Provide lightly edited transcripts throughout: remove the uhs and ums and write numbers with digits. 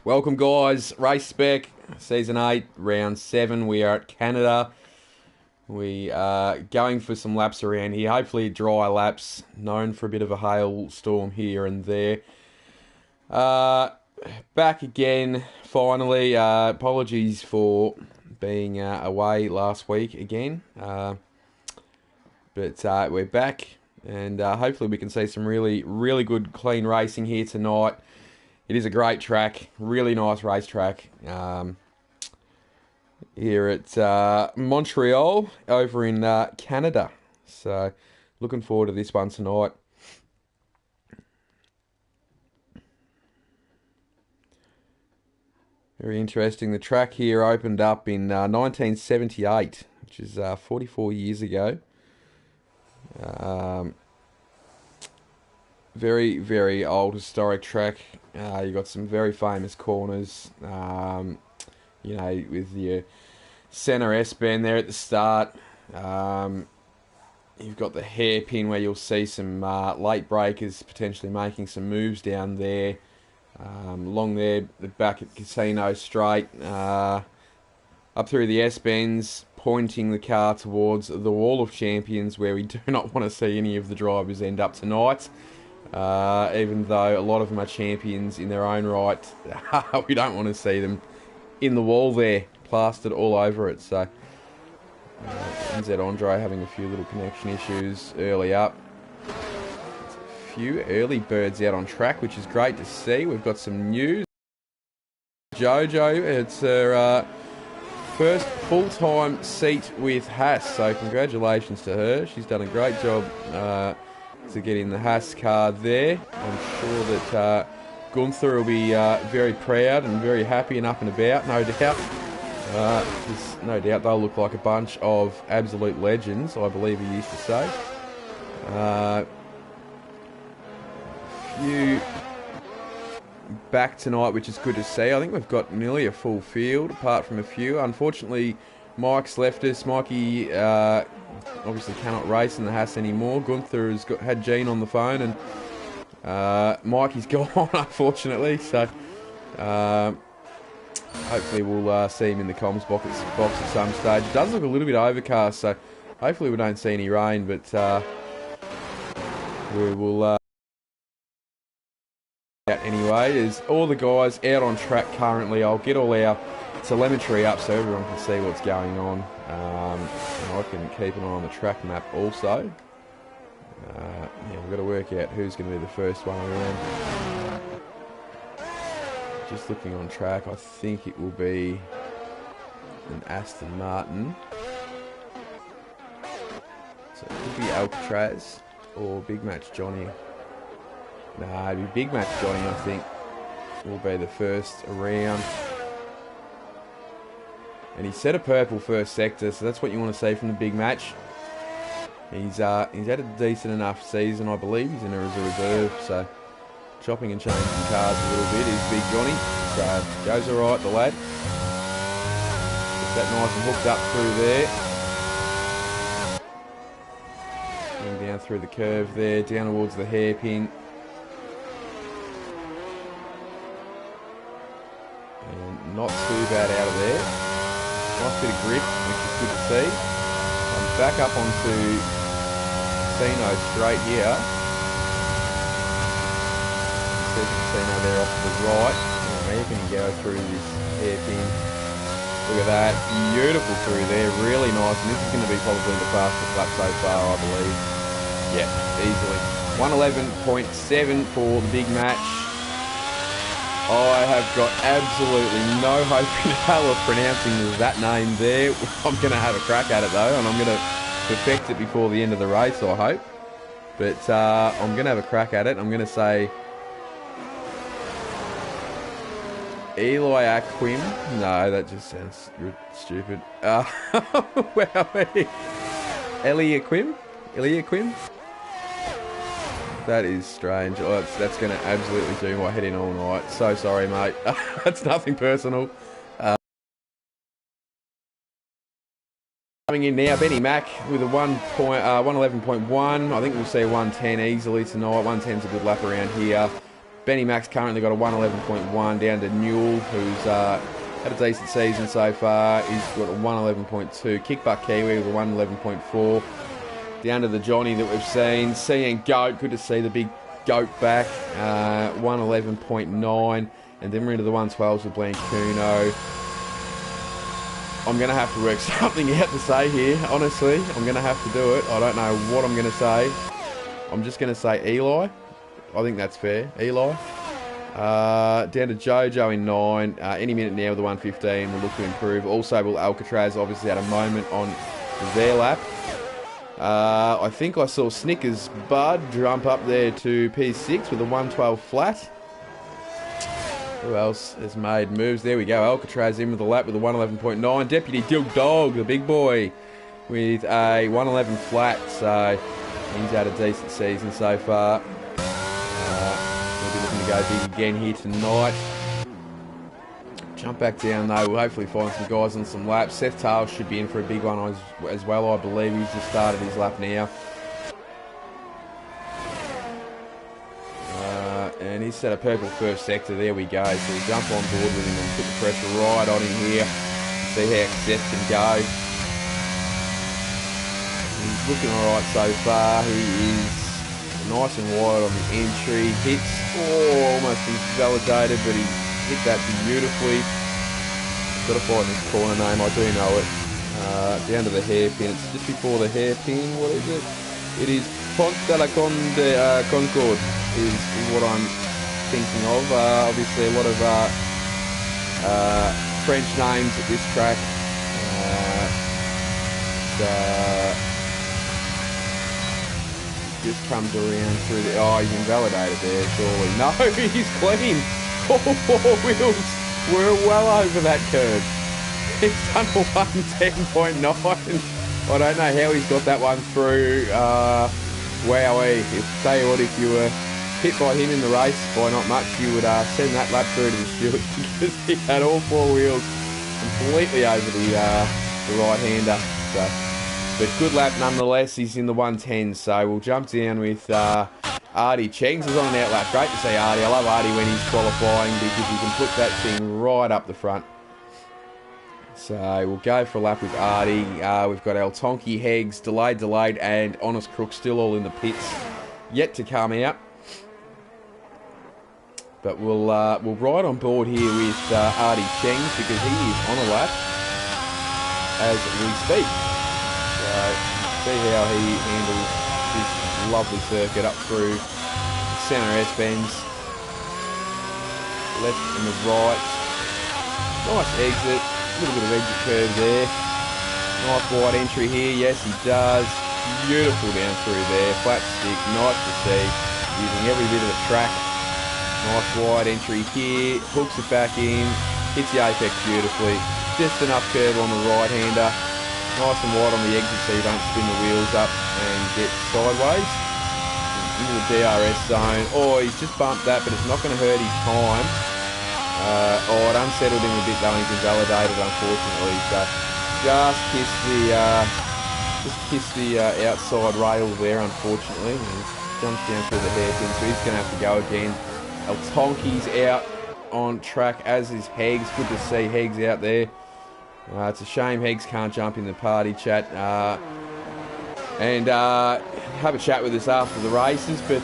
Welcome, guys. Race Spec, Season 8, Round 7. We are at Canada. We are going for some laps around here. Hopefully dry laps, known for a bit of a hailstorm here and there. Back again, finally. Apologies for being away last week again. But we're back, and hopefully we can see some really good, clean racing here tonight. It is a great track, really nice racetrack here at Montreal over in Canada. So looking forward to this one tonight. Very interesting. The track here opened up in 1978, which is 44 years ago. Very old historic track. You got some very famous corners. You know, with your centre S-bend there at the start. You've got the hairpin where you'll see some late breakers potentially making some moves down there. Along there, the back at Casino Straight, up through the S-bends, pointing the car towards the Wall of Champions, where we do not want to see any of the drivers end up tonight. Even though a lot of them are champions in their own right, we don't want to see them in the wall there, plastered all over it. So, NZ Andre having a few little connection issues early up. A few early birds out on track, which is great to see. We've got some news. Jojo, it's her first full-time seat with Haas, so congratulations to her. She's done a great job to get in the Haas car there. I'm sure that Gunther will be very proud and very happy and up and about, no doubt. There's no doubt they'll look like a bunch of absolute legends, I believe he used to say. Few back tonight, which is good to see. I think we've got nearly a full field, apart from a few. Unfortunately, Mike's left us. Mikey obviously cannot race in the Haas anymore. Gunther has had Gene on the phone, and Mikey's gone, unfortunately. So hopefully we'll see him in the comms box at some stage. It does look a little bit overcast, so hopefully we don't see any rain, but we will anyway. There's all the guys out on track currently. I'll get all our telemetry up so everyone can see what's going on. And I can keep an eye on the track map also. Yeah, we've got to work out who's going to be the first one around. Just looking on track, I think it will be an Aston Martin. So it could be Alcatraz or Big Match Johnny. Nah, it'll be Big Match Johnny, I think, will be the first around. And he set a purple first sector, so that's what you want to see from the Big Match. He's had a decent enough season, I believe. He's in as a reserve, so chopping and changing cars a little bit is Big Johnny. So goes alright, the lad. Gets that nice and hooked up through there. Going down through the curve there, down towards the hairpin. And not too bad out of there. Nice bit of grip, which is good to see. Back up onto Casino Straight here. Circuit Casino there off to the right. Now can he go through this hairpin? Look at that, beautiful through there, really nice. And this is going to be probably the fastest lap so far, I believe. Yeah, easily. 111.7 for the Big Match. I have got absolutely no hope in hell of pronouncing that name there. I'm going to have a crack at it though, and I'm going to perfect it before the end of the race, I hope. But I'm going to have a crack at it. I'm going to say Eli Aquim. No, that just sounds stupid. Well, Eli Aquim? That is strange. Oh, that's going to absolutely do my head in all night. So sorry, mate. That's nothing personal. Coming in now, Benny Mack with a 111.1. I think we'll see a 110 easily tonight. 110's a good lap around here. Benny Mac's currently got a 111.1 down to Newell, who's had a decent season so far. He's got a 111.2. Kickbutt Kiwi with a 111.4. Down to the Johnny that we've seen. CN Goat, good to see the big goat back. 111.9. And then we're into the 112s with Blancuno. I'm going to have to work something out to say here, honestly. I'm going to have to do it. I don't know what I'm going to say. I'm just going to say Eli. I think that's fair. Eli. Down to Jojo in 9. Any minute now with the 115 will look to improve. Also, will Alcatraz obviously had a moment on their lap. I think I saw Snickers Bud jump up there to P6 with a 112 flat. Who else has made moves? There we go. Alcatraz in with the lap with a 111.9. Deputy Dilg Dog, the big boy, with a 111 flat. So he's had a decent season so far. We'll be looking to go big again here tonight. Jump back down though. We'll hopefully find some guys on some laps. Seth Tales should be in for a big one as well, I believe. He's just started his lap now. And he's set a purple first sector. There we go. So we'll jump on board with him and put the pressure right on him here. See how Seth can go. He's looking alright so far. He is nice and wide on the entry. Hits, almost invalidated, but he hit that beautifully. Got to find this corner name, I do know it. Down to the hairpin. It's just before the hairpin. What is it? It is Pont de la Concorde is what I'm thinking of. Obviously a lot of French names at this track. Just comes around through the... Oh, he's invalidated there, surely. No, he's clean. All four wheels were well over that curve. He's done a 110.9. I don't know how he's got that one through. Wowee. Tell you what, if you were hit by him in the race by not much, you would send that lap through to the stewards because he had all four wheels completely over the right-hander. So, but good lap nonetheless. He's in the 110, so we'll jump down with Artie. Chengs is on an outlap. Great to see Artie. I love Artie when he's qualifying because he can put that thing right up the front. So we'll go for a lap with Artie. We've got El Tonki, Heggs, Delayed, and Honest Crook still all in the pits, yet to come out. But we'll ride on board here with Artie Chengs because he is on a lap as we speak. So see how he handles this lovely circuit up through the centre S-bends, left and the right. Nice exit. A little bit of exit curve there. Nice wide entry here. Yes, he does. Beautiful down through there. Flat stick. Nice to see. Using every bit of the track. Nice wide entry here. Hooks it back in. Hits the apex beautifully. Just enough curve on the right-hander. Nice and wide on the exit so you don't spin the wheels up and get sideways. Into the DRS zone. Oh, he's just bumped that, but it's not going to hurt his time. It unsettled him a bit though, he's invalidated unfortunately, so just kissed the outside rail there unfortunately, and jumps down through the hairpin, so he's going to have to go again. El Tonki's out on track, as is Heggs. Good to see Heggs out there. It's a shame Heggs can't jump in the party chat and have a chat with us after the races, but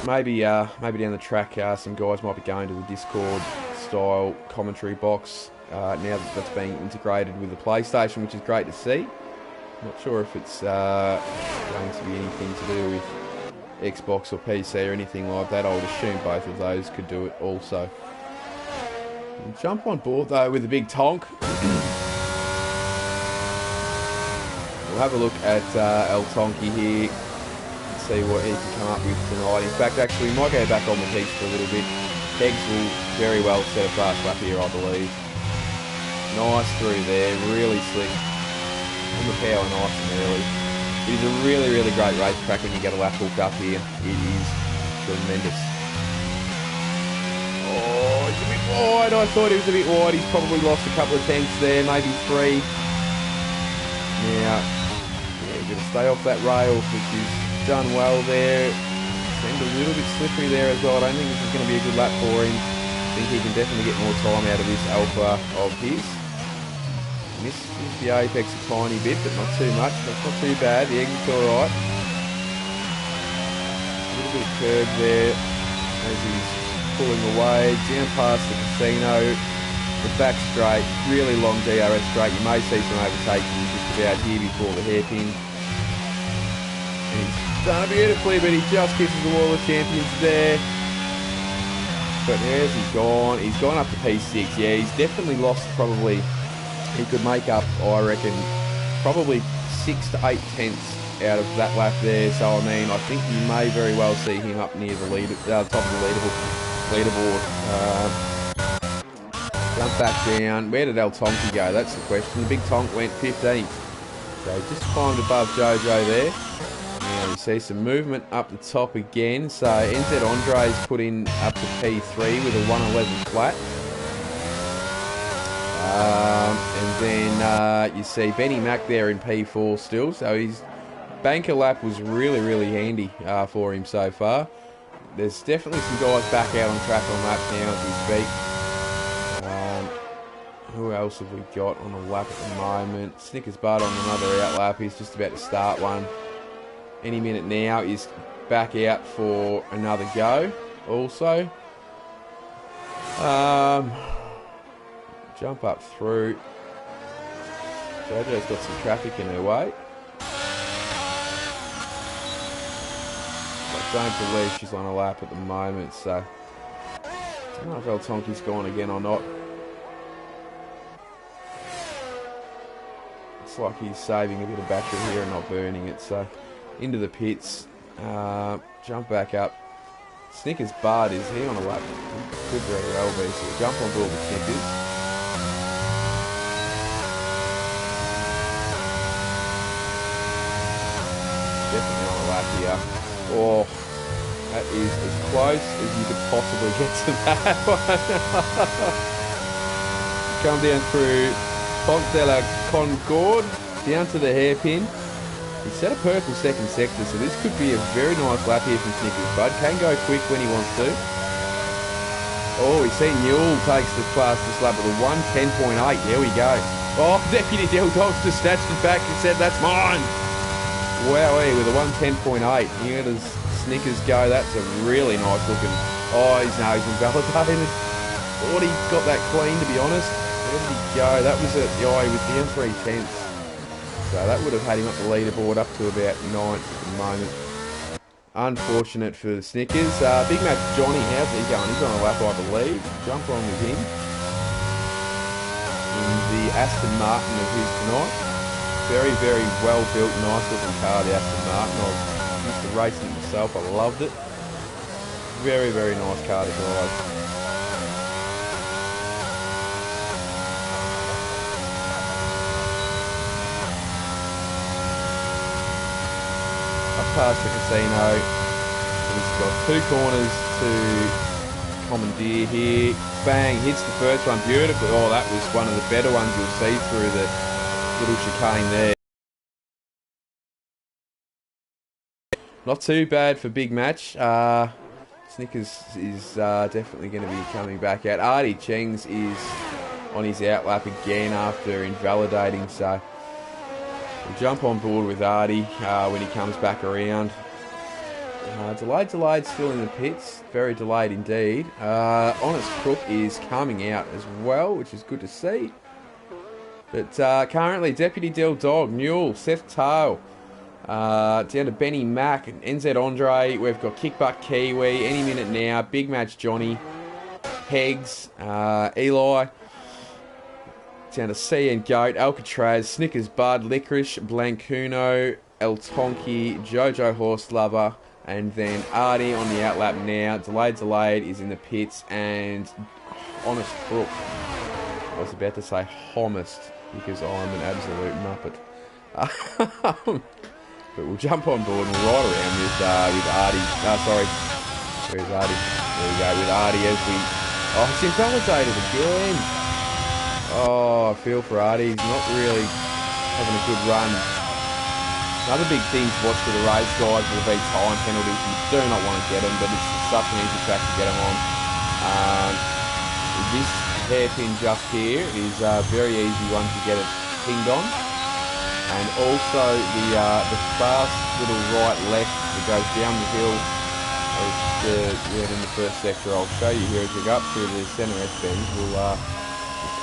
maybe down the track some guys might be going to the Discord style commentary box now that that's being integrated with the PlayStation, which is great to see. Not sure if it's going to be anything to do with Xbox or PC or anything like that. I would assume both of those could do it also. We'll jump on board though with the big Tonk. We'll have a look at El Tonki here. See what he can come up with tonight. In fact, actually, we might go back on the piste for a little bit. Heggs will very well set a fast lap here, I believe. Nice through there, really slick. On the power, nice and early. It is a really, really great racetrack when you get a lap hooked up here. It is tremendous. Oh, it's a bit wide. I thought he was a bit wide. He's probably lost a couple of tenths there, maybe 3. Now, yeah, you've got to stay off that rail, which is done well there. seemed a little bit slippery there as well. I don't think this is going to be a good lap for him. I think he can definitely get more time out of this Alpha of his. Misses the apex a tiny bit, but not too much. That's not too bad. The exit's alright. A little bit of curve there as he's pulling away. Down past the casino. The back straight. Really long DRS straight. You may see some overtaking just about here before the hairpin. And he's done it beautifully, but he just kisses the wall of champions there. But where's he gone? He's gone up to P6. Yeah, he's definitely lost probably. He could make up, I reckon, probably 6 to 8 tenths out of that lap there. So, I mean, I think you may very well see him up near the top of the leaderboard. Jump back down. Where did El Tonki go? That's the question. The big Tonk went 15th. So, just climbed above Jojo there. Now, we see some movement up the top again. So, NZ Andre's put in up to P3 with a 111 flat. And then you see Benny Mack there in P4 still, so his banker lap was really, really handy for him so far. There's definitely some guys back out on track on laps now as we speak. Who else have we got on a lap at the moment? Snickers Bud on another out lap. He's just about to start one. Any minute now is back out for another go also. Jump up through. Jojo's got some traffic in her way. I don't believe she's on a lap at the moment, so I don't know if El Tonki's gone again or not. It's like he's saving a bit of battery here and not burning it, so into the pits. Jump back up. Snickers Bard, is he on a lap? Could very well be, so jump on board with Snickers. Definitely on a lap here. Oh, that is as close as you could possibly get to that one. Come down through Ponte de la Concorde, down to the hairpin. He set a purple second sector, so this could be a very nice lap here from Snickers Bud. Can go quick when he wants to. Oh, we see Newell takes the fastest lap with a 1:10.8. There we go. Oh, Deputy Dill Dogs just snatched it back and said, "That's mine." Wowee, with a 1:10.8. Here does Snickers go. That's a really nice looking. Oh, his nose invalidated. Thought he got that clean, to be honest. Where did he go? That was at the eye with down 3/10. So that would have had him up the leaderboard up to about 9th at the moment. Unfortunate for the Snickers. Big Mac Johnny, how's he going? He's on a lap, I believe. Jump on with him. In the Aston Martin of his tonight. Very, very well built, nice looking car, the Aston Martin. I used to race it myself, I loved it. Very, very nice car to drive. Up past the casino. He's got 2 corners to commandeer here. Bang, hits the first one beautifully. Oh, that was one of the better ones you'll see through the little chicane there. Not too bad for big match. Snickers is definitely going to be coming back out. Artie Chengs is on his outlap again after invalidating, so we'll jump on board with Artie when he comes back around. Delayed still in the pits. Very delayed indeed. Honest Crook is coming out as well, which is good to see. But currently, Deputy Del Dog, Newell, Seth Tail, down to Benny Mack and NZ Andre. We've got Kickbutt Kiwi, any minute now. Big Match Johnny, Hegs, Eli, down to CN Goat, Alcatraz, Snickers Bud, Licorice, Blancuno, El Tonki, Jojo Horse Lover, and then Artie on the outlap now. Delayed is in the pits, and Honest Crook. I was about to say Homist, because I'm an absolute muppet. But we'll jump on board and we'll ride around with Artie. Sorry. Where's Artie? There we go, with Artie as we... Oh, it's invalidated again. Oh, I feel for Artie. He's not really having a good run. Another big thing to watch for the race, guys, will be time penalties. You do not want to get them, but it's such an easy track to get them on. This hairpin just here is a very easy one to get it pinged on. And also the fast little right-left that goes down the hill. In the first sector, I'll show you here as we go up through the centre S-bend. We'll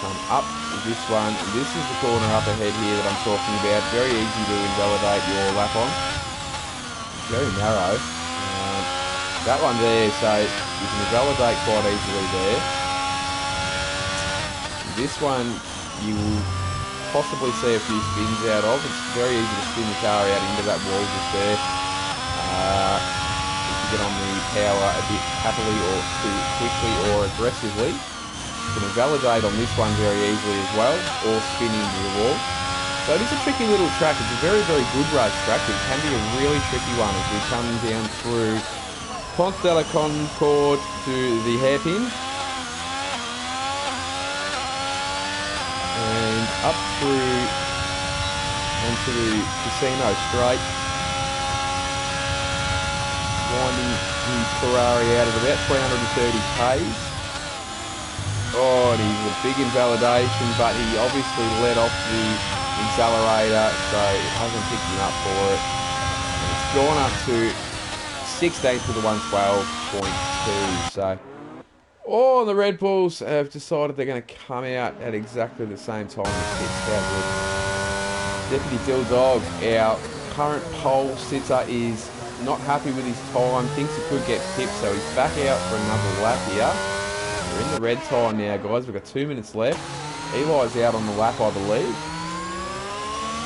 come up this one. This is the corner up ahead here that I'm talking about. Very easy to invalidate your lap on. Very narrow. That one there, so you can invalidate quite easily there. This one you will possibly see a few spins out of. It's very easy to spin the car out into that wall just there. If you get on the power a bit happily or too quickly or aggressively. You can invalidate on this one very easily as well, or spin into the wall. So it is a tricky little track. It's a very, very good race track, but it can be a really tricky one as we come down through Ponce de la Concorde to the hairpin. And up through onto the Casino Straight. Winding his Ferrari out at about 330 k's. Oh, and he's a big invalidation, but he obviously let off the accelerator, so it hasn't picked him up for it. And it's gone up to 16th with the 112.2. So, oh, the Red Bulls have decided they're going to come out at exactly the same time as pits. Deputy Dill Dog, our current pole sitter, is not happy with his time, thinks he could get pipped, so he's back out for another lap here. We're in the red time now, guys. We've got 2 minutes left. Eli's out on the lap, I believe.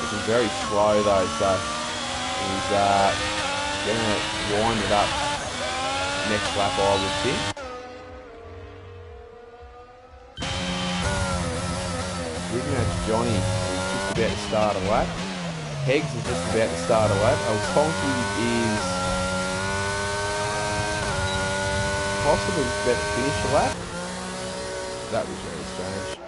This is very slow, though, so he's going to wind it up next lap, I would think. Big Match Johnny is just about to start a lap. Heggs is just about to start a lap. Altonki is possibly just about to finish a lap. That was very strange.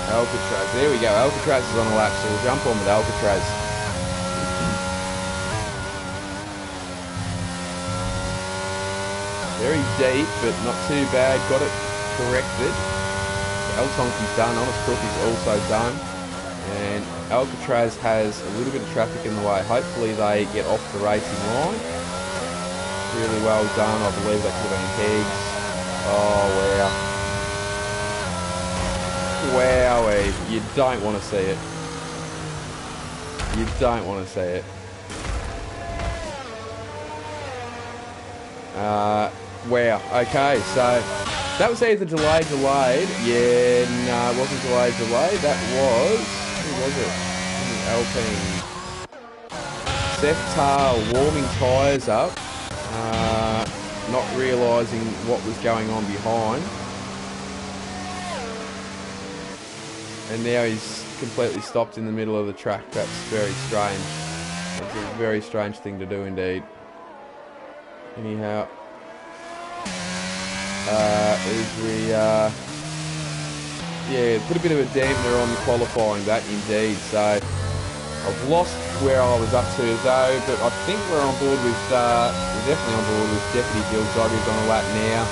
Alcatraz, there we go. Alcatraz is on a lap, so we'll jump on with Alcatraz. Very deep, but not too bad. Got it corrected. Altonki's done. Honest Crook is also done. And Alcatraz has a little bit of traffic in the way. Hopefully they get off the racing line. Really well done. I believe that could have been Higgs. Oh, wow. Wowee. You don't want to see it. You don't want to see it. Wow. Okay, so that was either delayed. Yeah, no, it wasn't delayed. That was... Who was it? Alpine. Seth Tarr warming tyres up. Not realising what was going on behind. And now he's completely stopped in the middle of the track. That's very strange. That's a very strange thing to do indeed. Anyhow. Yeah, put a bit of a dampener on the qualifying, that indeed. So I've lost where I was up to though, but I think we're on board with, we're definitely on board with Deputy Gilles-Villeneuve, who's on a lap now.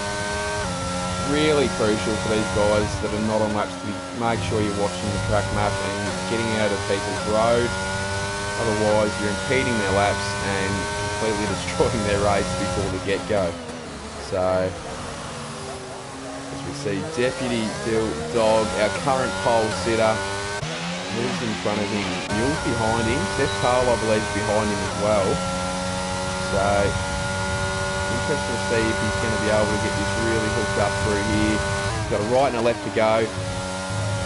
Really crucial for these guys that are not on laps to make sure you're watching the track map and getting out of people's road. Otherwise, you're impeding their laps and completely destroying their race before the get-go. So, as we see, Deputy Dog, our current pole sitter, moves in front of him. Mule's behind him. Seth Tarl, I believe, is behind him as well. So, interesting to see if he's going to be able to get this really hooked up through here. He's got a right and a left to go.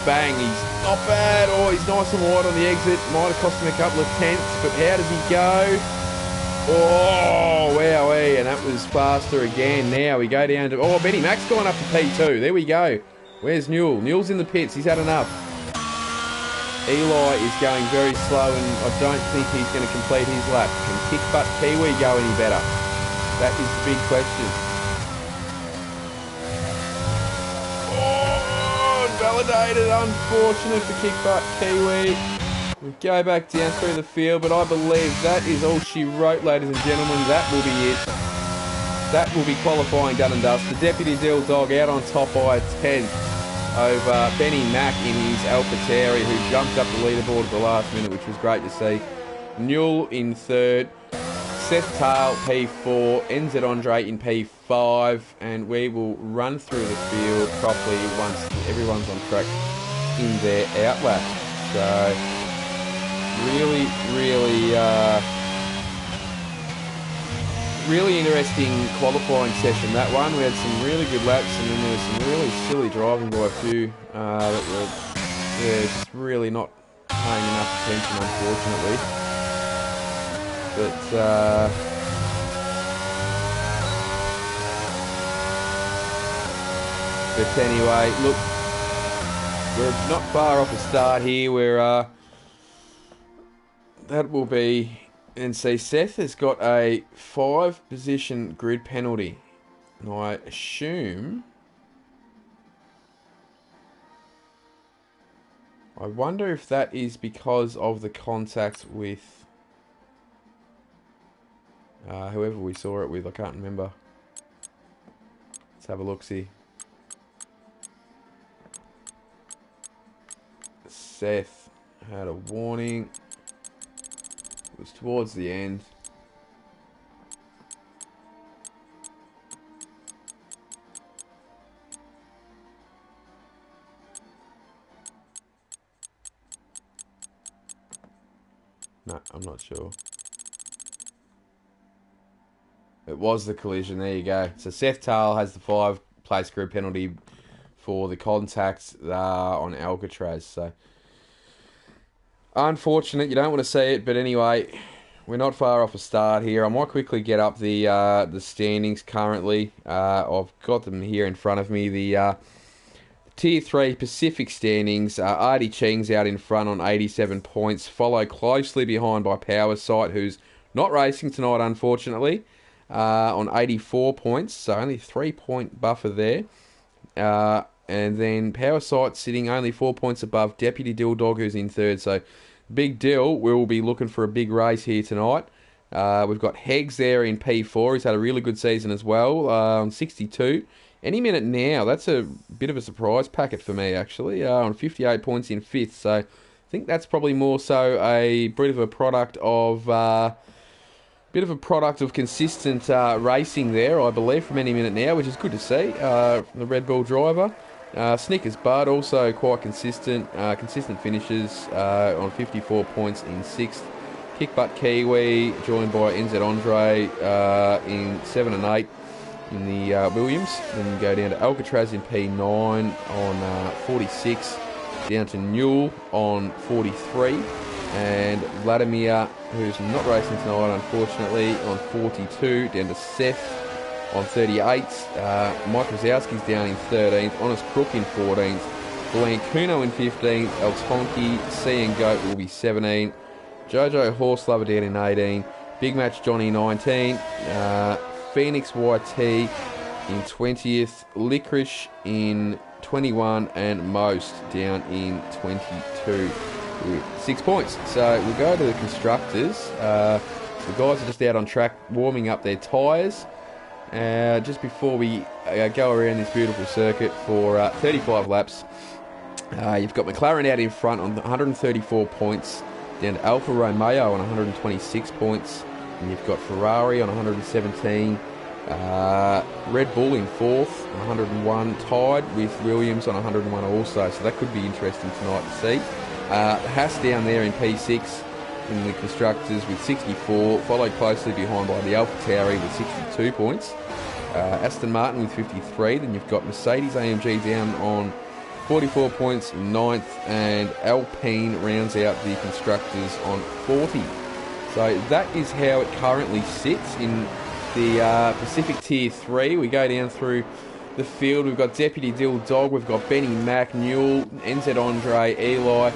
Bang, he's not bad. Oh, he's nice and wide on the exit. Might have cost him a couple of tenths, but how does he go? Oh, wowee, and that was faster again. Now we go down to... Oh, Benny Mac's gone up to P2. There we go. Where's Newell? Newell's in the pits. He's had enough. Eli is going very slow, and I don't think he's going to complete his lap. Can Kick Butt Kiwi go any better? That is the big question. Oh, consolidated. Unfortunate for Kickbutt Kiwi. We go back down through the field, but I believe that is all she wrote, ladies and gentlemen. That will be it. That will be qualifying done and dusted. Deputy Dill Dog out on top by a tenth over Benny Mack in his AlphaTauri, who jumped up the leaderboard at the last minute, which was great to see. Newell in third. Seth Tail, P4, NZ Andre in P5, and we will run through the field properly once everyone's on track in their outlap. So, really interesting qualifying session, that one. We had some really good laps, and then there was some really silly driving by a few that were just really not paying enough attention, unfortunately. But anyway, look, we're not far off the start here. We're that will be, and see, Seth has got a 5-position grid penalty, and I assume, I wonder if that is because of the contact with whoever we saw it with. I can't remember. Let's have a look-see. Seth had a warning. It was towards the end. No, I'm not sure. It was the collision. There you go. So Seth Tail has the 5-place grid penalty for the contact on Alcatraz. So unfortunate. You don't want to see it, but anyway, we're not far off a start here. I might quickly get up the standings currently. I've got them here in front of me. The Tier 3 Pacific standings. Artie Ching's out in front on 87 points, followed closely behind by Power Sight, who's not racing tonight, unfortunately, on 84 points, so only 3-point buffer there. And then Power Sight sitting only 4 points above Deputy Dill Dog, who's in third. So Big Dill will be looking for a big race here tonight. We've got Heggs there in P4. He's had a really good season as well, on 62. Any minute now. That's a bit of a surprise packet for me, actually, on 58 points in fifth. So I think that's probably more so a bit of a product of consistent racing there, I believe, from any minute now, which is good to see. The Red Bull driver. Snickers Bud also quite consistent finishes on 54 points in sixth. Kickbutt Kiwi joined by NZ Andre in 7 and 8 in the Williams. Then you go down to Alcatraz in P9 on 46, down to Newell on 43, and Vladimir, who's not racing tonight unfortunately, on 42, down to Seth on 38. Mike Wazowski's down in 13th, Honest Crook in 14th, Blancuno in 15th, El Tonki, C and Goat will be 17, Jojo Horse Lover down in 18, Big Match Johnny 19, Phoenix YT in 20th, Licorice in 21, and Most down in 22 with 6 points. So we'll go to the constructors. The guys are just out on track warming up their tyres just before we go around this beautiful circuit for 35 laps. You've got McLaren out in front on 134 points, down to Alfa Romeo on 126 points, and you've got Ferrari on 117, Red Bull in fourth on 101, tied with Williams on 101 also, so that could be interesting tonight to see. Haas down there in P6 in the constructors with 64, followed closely behind by the AlphaTauri with 62 points. Aston Martin with 53, then you've got Mercedes AMG down on 44 points in ninth, and Alpine rounds out the constructors on 40. So that is how it currently sits in the Pacific Tier 3. We go down through the field. We've got Deputy Dill Dog, we've got Benny Mack, Newell, NZ Andre, Eli,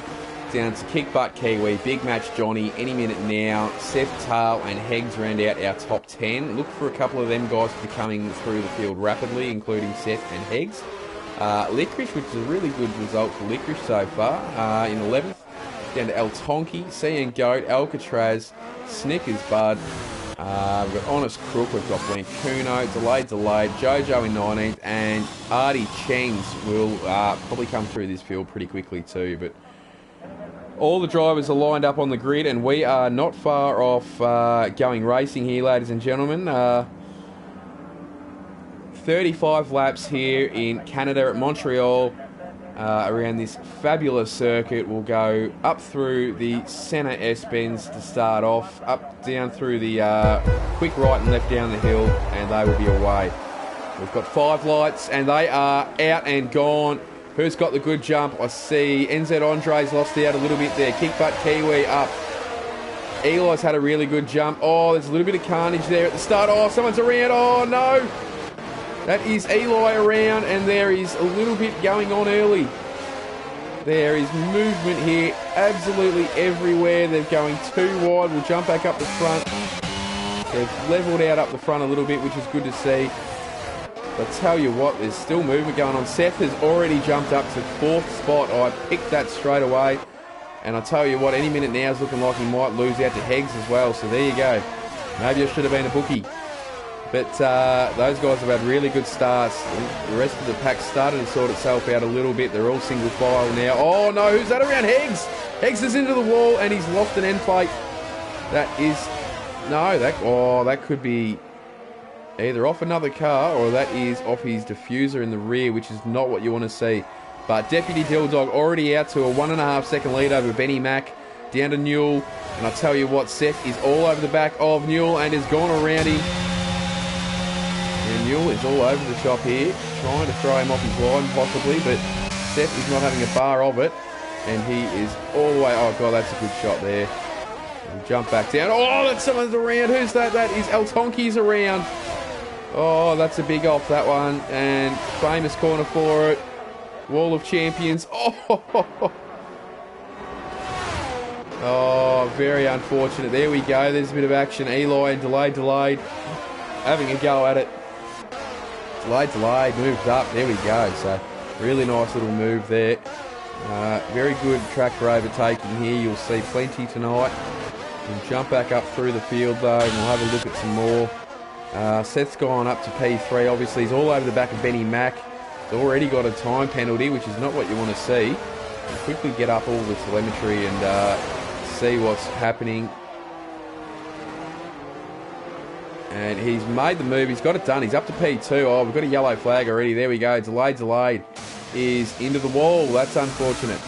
down to Kickbutt Kiwi, Big Match Johnny, any minute now. Seth Tail and Heggs round out our top 10. Look for a couple of them guys to be coming through the field rapidly, including Seth and Heggs. Licorice, which is a really good result for Licorice so far, in 11th. Down to El Tonki, Sea and Goat, Alcatraz, Snickers Bud. We've got Honest Crook, we've got Blancuno, Delayed, Jojo in 19th, and Artie Chengs will probably come through this field pretty quickly too. But all the drivers are lined up on the grid, and we are not far off going racing here, ladies and gentlemen. 35 laps here in Canada at Montreal. Around this fabulous circuit. We'll go up through the centre S-bends to start off, down through the quick right and left down the hill, and they will be away. We've got 5 lights, and they are out and gone. Who's got the good jump? I see NZ Andre's lost out a little bit there. Kick Butt Kiwi up. Eli's had a really good jump. Oh, there's a little bit of carnage there at the start. Oh, someone's around. Oh, no. That is Eli around, and there is a little bit going on early. There is movement here absolutely everywhere. They're going too wide. We'll jump back up the front. They've levelled out up the front a little bit, which is good to see. But tell you what, there's still movement going on. Seth has already jumped up to 4th spot. I picked that straight away. And I tell you what, any minute now is looking like he might lose out to Heggs as well. So there you go. Maybe I should have been a bookie. But those guys have had really good starts. The rest of the pack started to sort itself out a little bit. They're all single file now. Oh no, who's that around? Heggs! Heggs is into the wall and he's lost an end plate. That is... No, that could be either off another car or that is off his diffuser in the rear, which is not what you want to see. But Deputy Dilldog already out to a 1.5 second lead over Benny Mac. Down to Newell. And I tell you what, Seth is all over the back of Newell and has gone around him. And Newell is all over the shop here, trying to throw him off his line possibly, but Seth is not having a bar of it, and he is all the way... Oh, God, that's a good shot there. We'll jump back down. Oh, that's someone's around. Who's that? That is El Tonki's around. Oh, that's a big off, that one, and famous corner for it. Wall of Champions. Oh, very unfortunate. There we go. There's a bit of action. Eli and Delayed. Having a go at it. Delayed, moved up. There we go. So, really nice little move there. Very good tractor overtaking here. You'll see plenty tonight. We'll jump back up through the field though, and we'll have a look at some more. Seth's gone up to P3. Obviously, he's all over the back of Benny Mac. He's already got a time penalty, which is not what you want to see. We'll quickly get up all the telemetry and see what's happening. And he's made the move. He's got it done. He's up to P2. Oh, we've got a yellow flag already. There we go. Delayed. Is into the wall. That's unfortunate.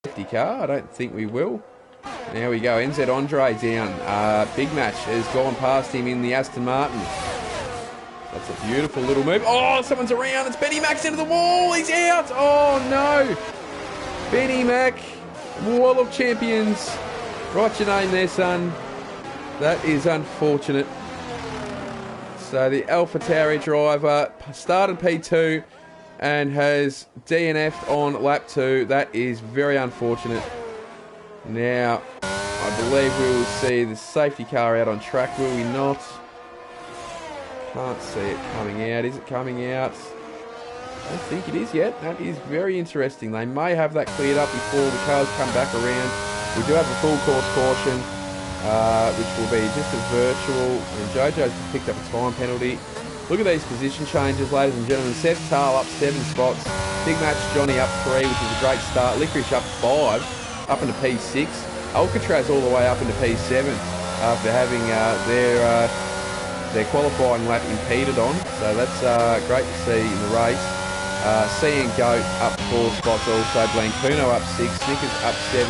Safety car. I don't think we will. There we go. NZ Andre down. Big Match has gone past him in the Aston Martin. That's a beautiful little move. Oh, someone's around. It's Benny Mac's into the wall. He's out. Oh, no. Benny Mac. Wall of Champions. Write your name there, son. That is unfortunate. So the Alpha Tauri driver started P2 and has DNF'd on lap 2. That is very unfortunate. Now, I believe we will see the safety car out on track, will we not? Can't see it coming out. Is it coming out? I don't think it is yet. That is very interesting. They may have that cleared up before the cars come back around. We do have a full course caution, which will be just a virtual. And Jojo's picked up a time penalty. Look at these position changes, ladies and gentlemen. Seth Tall up 7 spots. Big Match Johnny up 3, which is a great start. Licorice up 5, up into P6. Alcatraz all the way up into P7 after having their qualifying lap impeded on. So that's great to see in the race. Sea and Goat up 4 spots also. Blancuno up 6. Snickers up 7.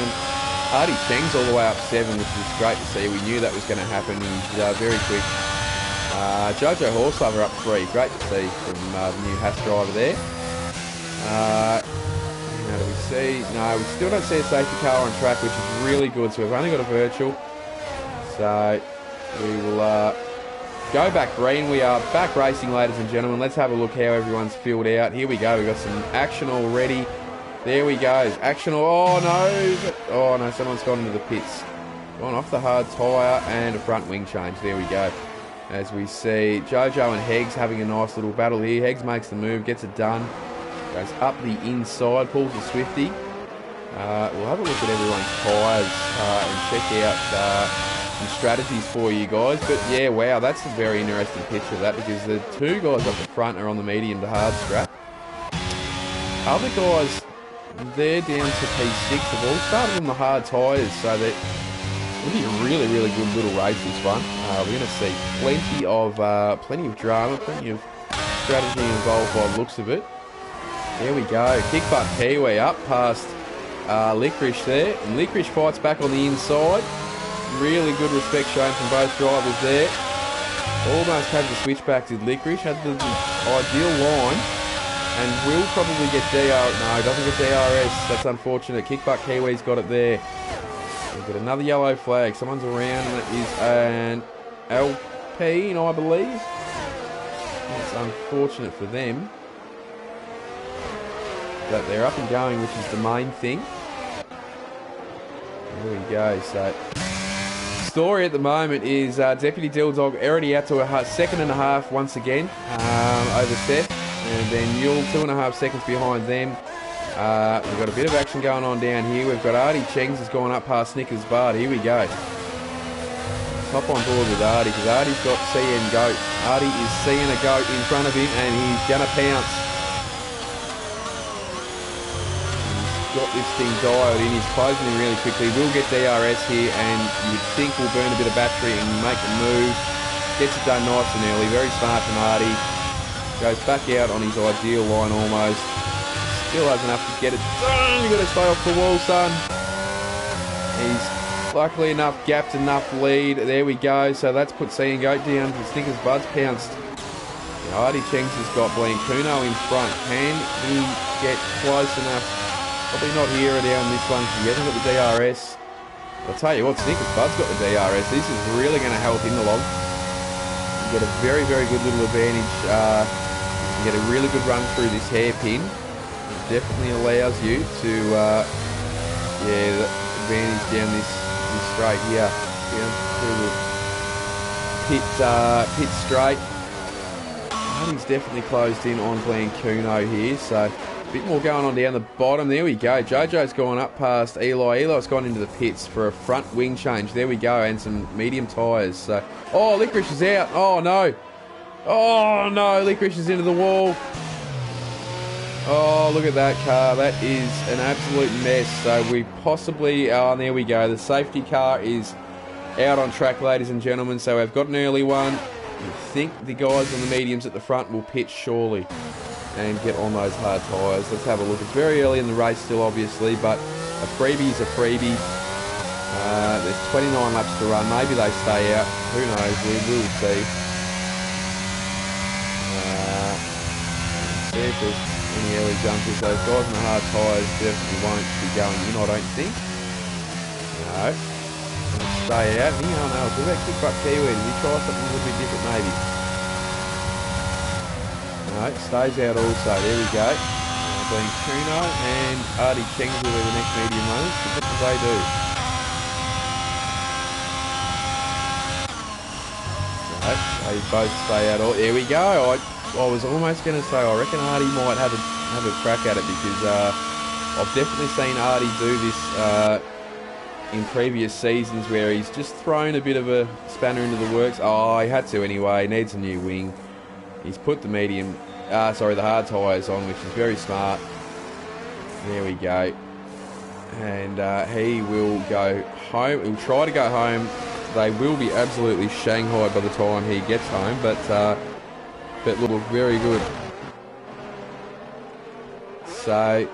Artie Cheng's all the way up 7, which is great to see. We knew that was going to happen. He's very quick. Jojo Horselover up 3. Great to see from the new Haas driver there. How do we see? No, we still don't see a safety car on track, which is really good. So we've only got a virtual. So we will go back green. We are back racing, ladies and gentlemen. Let's have a look how everyone's filled out. Here we go. We've got some action already. There we go. Action. Oh no, someone's gone into the pits. Gone off the hard tyre and a front wing change. There we go. as we see Jojo and Heggs having a nice little battle here. Heggs makes the move, gets it done, goes up the inside, pulls the Swifty. We'll have a look at everyone's tyres and check out some strategies for you guys. But yeah, wow, that's a very interesting picture of that, because the two guys up the front are on the medium to hard strap. Other guys, they're down to P6. They've all started on the hard tyres, so that it'll be a really, really good little race, this one. We're going to see plenty of drama, plenty of strategy involved by the looks of it. There we go. Kick butt Kiwi up past Licorice there. And Licorice fights back on the inside. Really good respect shown from both drivers there. Almost had the switchback, did Licorice. Had the ideal line. And will probably get no, doesn't get DRS. That's unfortunate. Kick butt Kiwi's got it there. We've got another yellow flag. Someone's around, and it is an Alpine, I believe. It's unfortunate for them that they're up and going, which is the main thing. There we go. So, story at the moment is Deputy Dill Dog already out to a 2.5 once again over Seth, and then Mule 2.5 seconds behind them. We've got a bit of action going on down here. We've got Artie Chengs has gone up past Snickers Bard. Here we go. Hop on board with Artie, because Artie's got CN Goat. Artie is seeing a goat in front of him, and he's going to pounce. He's got this thing dialed in. He's closing in really quickly. We'll get DRS here, and you'd think we'll burn a bit of battery and make the move. Gets it done nice and early. Very smart from Artie. Goes back out on his ideal line almost. Still has enough to get it done. You've got to stay off the wall, son. He's luckily enough gapped enough lead. There we go. So that's put C and Goat down. Snickers Bud's pounced. Artie Chengs has got Blancuno in front. Can he get close enough? Probably not here or down this one. He hasn't got the DRS. I'll tell you what, Snickers Bud's got the DRS. This is really going to help in the long. You get a very, very good little advantage. You can get a really good run through this hairpin. Definitely allows you to the advantage down this straight here, down through the pit straight. He's definitely closed in on Blancuno here, so a bit more going on down the bottom. There we go. Jojo's gone up past Eli. Eli's gone into the pits for a front wing change. There we go, and some medium tyres. So, oh, Licorice is out. Oh no. Oh no, Licorice is into the wall. Oh, look at that car. That is an absolute mess. So we possibly... Oh, and there we go. The safety car is out on track, ladies and gentlemen. So we've got an early one. I think the guys on the mediums at the front will pitch surely and get on those hard tyres. Let's have a look. It's very early in the race still, obviously, but a freebie is a freebie. There's 29 laps to run. Maybe they stay out. Who knows? We will see. See if there's any early jumpers. Those guys on the hard tyres definitely won't be going in, I don't think. No. Stay out. Hang on, what about Kick Butt Kiwi? Did he try something a little bit different maybe? No, stays out also. There we go. Blancuno and Artie Chengs will be the next medium runners. What do they do? No, they both stay out. There we go. I was almost going to say, I reckon Artie might have a crack at it, because I've definitely seen Artie do this in previous seasons, where he's just thrown a bit of a spanner into the works. Oh, he had to anyway. Needs a new wing. He's put the the hard tyres on, which is very smart. There we go. And he will go home. He'll try to go home. They will be absolutely shanghaied by the time he gets home, but look very good. So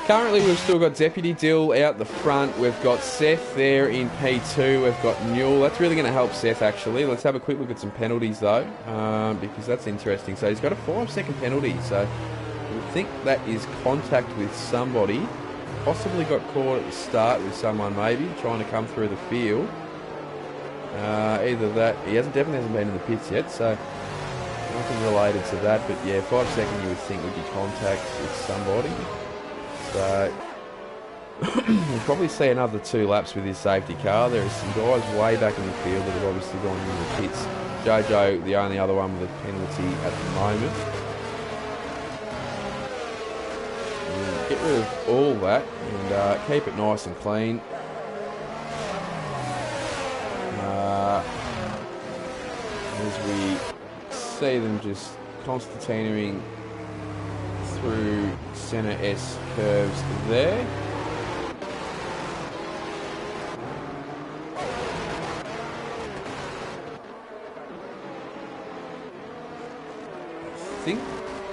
currently we've still got Deputy Dill out the front. We've got Seth there in P2. We've got Mule. That's really going to help Seth, actually. Let's have a quick look at some penalties, though, because that's interesting. So he's got a 5-second penalty. So I think that is contact with somebody. Possibly got caught at the start with someone, maybe, trying to come through the field. Either that. He definitely hasn't been in the pits yet, so nothing related to that. But yeah, 5 seconds you would think would be contact with somebody. So we'll probably see another 2 laps with his safety car. There are some guys way back in the field that have obviously gone into the pits Jojo, the only other one with a penalty at the moment. We'll get rid of all that and keep it nice and clean. As we see them just concertinaing through centre S curves there. I think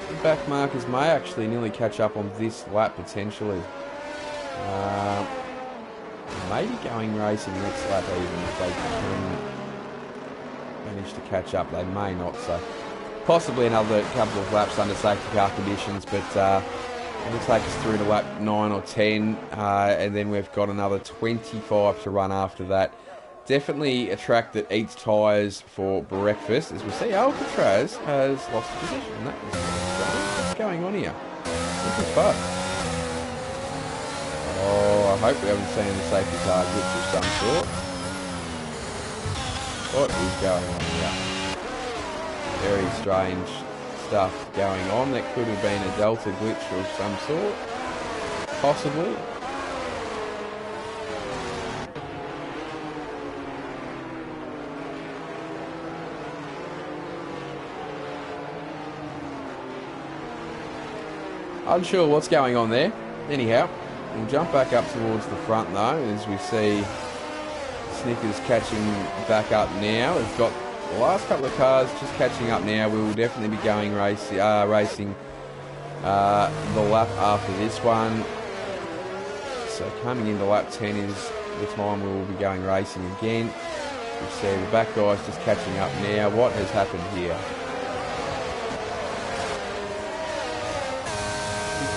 the back markers may actually nearly catch up on this lap potentially. Maybe going racing next lap even if they can manage to catch up. They may not, so possibly another couple of laps under safety car conditions, but it'll take us through to lap 9 or 10, and then we've got another 25 to run after that. Definitely a track that eats tyres for breakfast. As we see, Alcatraz has lost position. That is what's going on here. This is fun. Oh, I hope we haven't seen the safety car glitch of some sort. What is going on here? Very strange stuff going on. That could have been a Delta glitch of some sort. Possibly. Unsure what's going on there. Anyhow, we'll jump back up towards the front though, as we see Snickers catching back up now. We've got the last couple of cars just catching up now. We will definitely be going racing the lap after this one. So coming into lap 10 is the time we will be going racing again. We see the back guys just catching up now. What has happened here?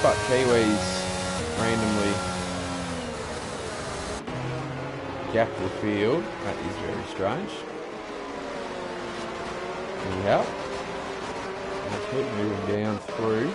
But Kiwis randomly gapped the field. That is very strange. Anyhow, let's keep moving down through.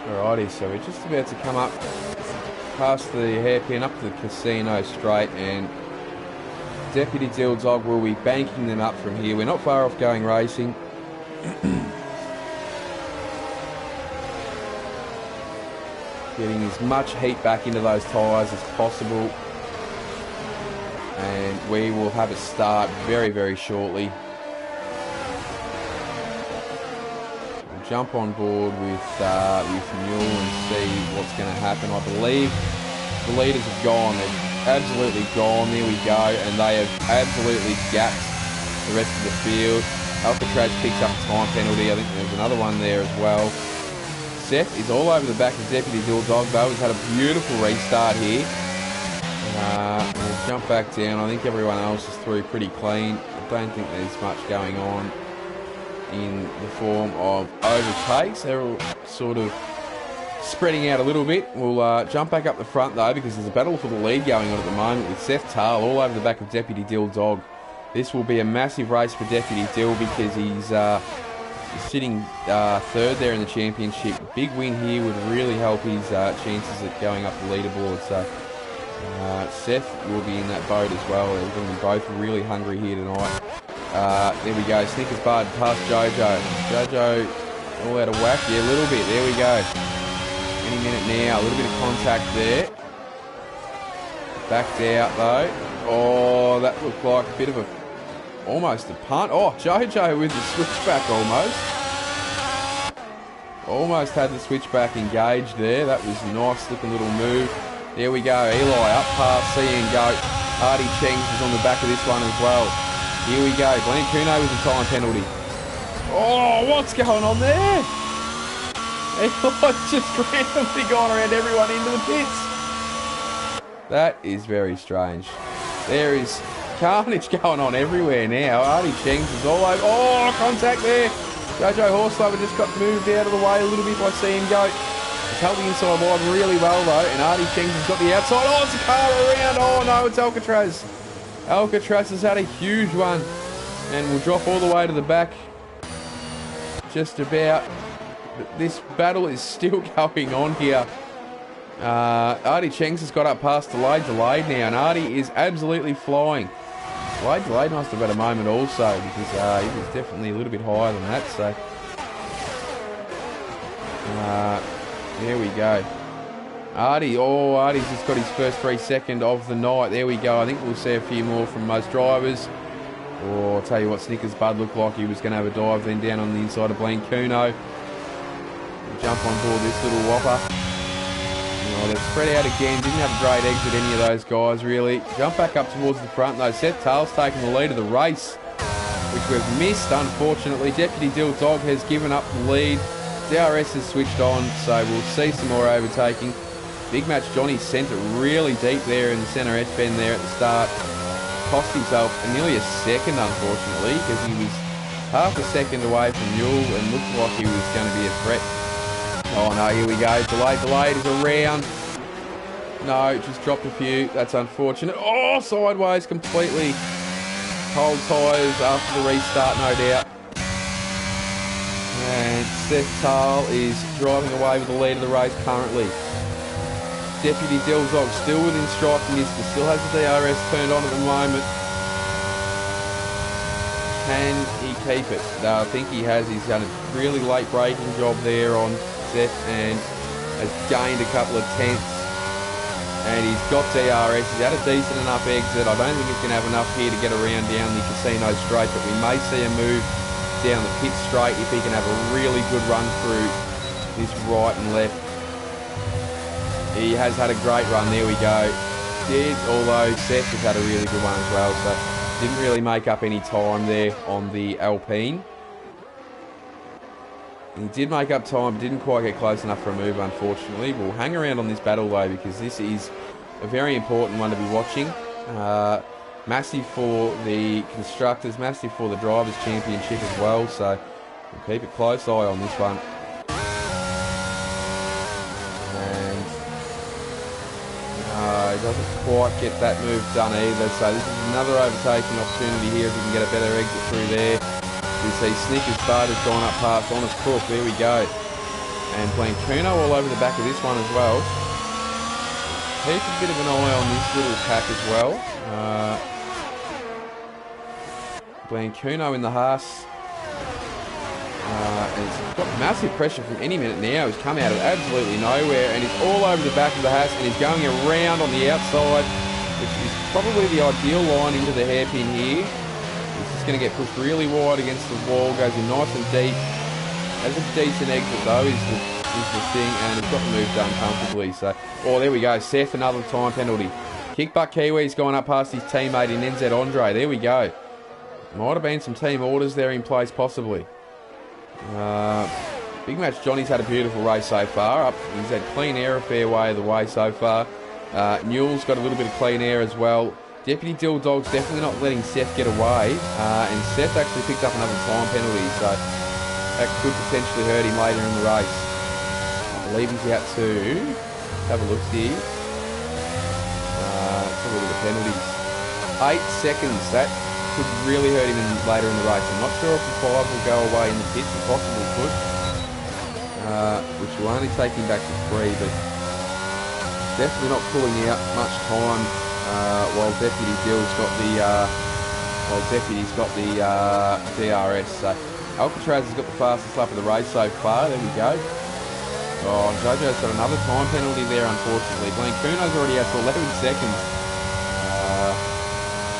Alrighty, so we're just about to come up past the hairpin up to the casino straight, and Deputy Dill Dog will be banking them up from here. We're not far off going racing. Getting as much heat back into those tyres as possible, and we will have a start very, very shortly. Jump on board with Mule and see what's going to happen. I believe the leaders have gone. They've absolutely gone. There we go. And they have absolutely gapped the rest of the field. Alcatraz picks up a time penalty. I think there's another one there as well. Seth is all over the back of Deputy Dill Dog, though. He's had a beautiful restart here. We'll jump back down. I think everyone else is through pretty clean. I don't think there's much going on in the form of overtakes. They're all sort of spreading out a little bit. We'll jump back up the front though, because there's a battle for the lead going on at the moment with Seth Tarl all over the back of Deputy Dill Dog. This will be a massive race for Deputy Dill because he's sitting third there in the championship. Big win here would really help his chances at going up the leaderboard. So Seth will be in that boat as well. They're going to be both really hungry here tonight. There we go, Snickers Bud past Jojo. Jojo all out of whack, yeah, a little bit, there we go. Any minute now, a little bit of contact there. Backed out though. Oh, that looked like a bit of almost a punt. Oh, Jojo with the switchback almost. almost had the switchback engaged there. That was a nice looking little move. There we go. Eli up past C and Goat. Artie Chengs is on the back of this one as well. Here we go. Glenn Kuno with a time penalty. Oh, what's going on there? Eli's just randomly gone around everyone into the pits. That is very strange. There is carnage going on everywhere now. Artie Chengs is all over. Oh, contact there. Jojo Horselover just got moved out of the way a little bit by C and Goat. He's held the inside line really well though, and Artie Chengs has got the outside. Oh, it's a car around. Oh no, it's Alcatraz. Alcatraz has had a huge one and will drop all the way to the back. Just about. This battle is still going on here. Artie Chengs has got up past Delayed now, and Artie is absolutely flying. Delayed must have had a moment also, because he was definitely a little bit higher than that, so... there we go. Artie's just got his first 3 second of the night. There we go. I think we'll see a few more from most drivers. Or I'll tell you what, Snickers Bud looked like he was going to have a dive then down on the inside of Blaine Kuno. Jump on board this little whopper. Oh, they've spread out again. Didn't have a great exit, any of those guys, really. Jump back up towards the front, though. Seth Tales taking the lead of the race, which we've missed, unfortunately. Deputy Dill Dog has given up the lead. DRS has switched on, so we'll see some more overtaking. Big Match Johnny sent it really deep there in the centre S-bend there at the start. Cost himself nearly a second, unfortunately, because he was half a second away from Mule and looked like he was going to be a threat. Oh no, here we go. Delayed is around. No, just dropped a few. That's unfortunate. Oh, sideways completely. Cold tyres after the restart, no doubt. And Seth Tale is driving away with the lead of the race currently. Deputy Delzog still within striking distance, still has the DRS turned on at the moment. Can he keep it? No, I think he has. He's done a really late braking job there on Seth and has gained a couple of tenths. And he's got DRS. He's had a decent enough exit. I don't think he's going to have enough here to get around down the casino straight, but we may see a move down the pit straight if he can have a really good run through this right and left. He has had a great run. There we go. Although Seth has had a really good one as well, so didn't really make up any time there on the Alpine. He did make up time, but didn't quite get close enough for a move, unfortunately. We'll hang around on this battle, though, because this is a very important one to be watching. Massive for the Constructors, massive for the Drivers' Championship as well, so we'll keep a close eye on this one. And he doesn't quite get that move done either, so this is another overtaking opportunity here if we can get a better exit through there. You see Snickers Bud has gone up past Honest Crook, there we go. And Blaine Kuno all over the back of this one as well. Keep a bit of an eye on this little pack as well. Blaine Kuno in the Haas. And he's got massive pressure from any minute now. He's come out of absolutely nowhere and he's all over the back of the Haas and he's going around on the outside, which is probably the ideal line into the hairpin here. Going to get pushed really wide against the wall, goes in nice and deep. Has a decent exit though, is the thing, and it's got the move done comfortably. So, oh, there we go. Seth, another time penalty. Kick Butt Kiwi's gone up past his teammate in NZ Andre. There we go. Might have been some team orders there in place, possibly. Big Match Johnny's had a beautiful race so far. He's had clean air a fair way of the way so far. Newell's got a little bit of clean air as well. Deputy Dill Dog's definitely not letting Seth get away, and Seth actually picked up another time penalty, so that could potentially hurt him later in the race. I believe he's out to have a look here. Let's have a look at the penalties. 8 seconds, that could really hurt him later in the race. I'm not sure if the 5 will go away in the pits, it possibly could, which will only take him back to 3, but definitely not pulling out much time. While Deputy Dill's got the Deputy's got the DRS. So Alcatraz has got the fastest lap of the race so far. There we go. Oh, Jojo's got another time penalty there, unfortunately. Blaine Kuno's already out to 11 seconds.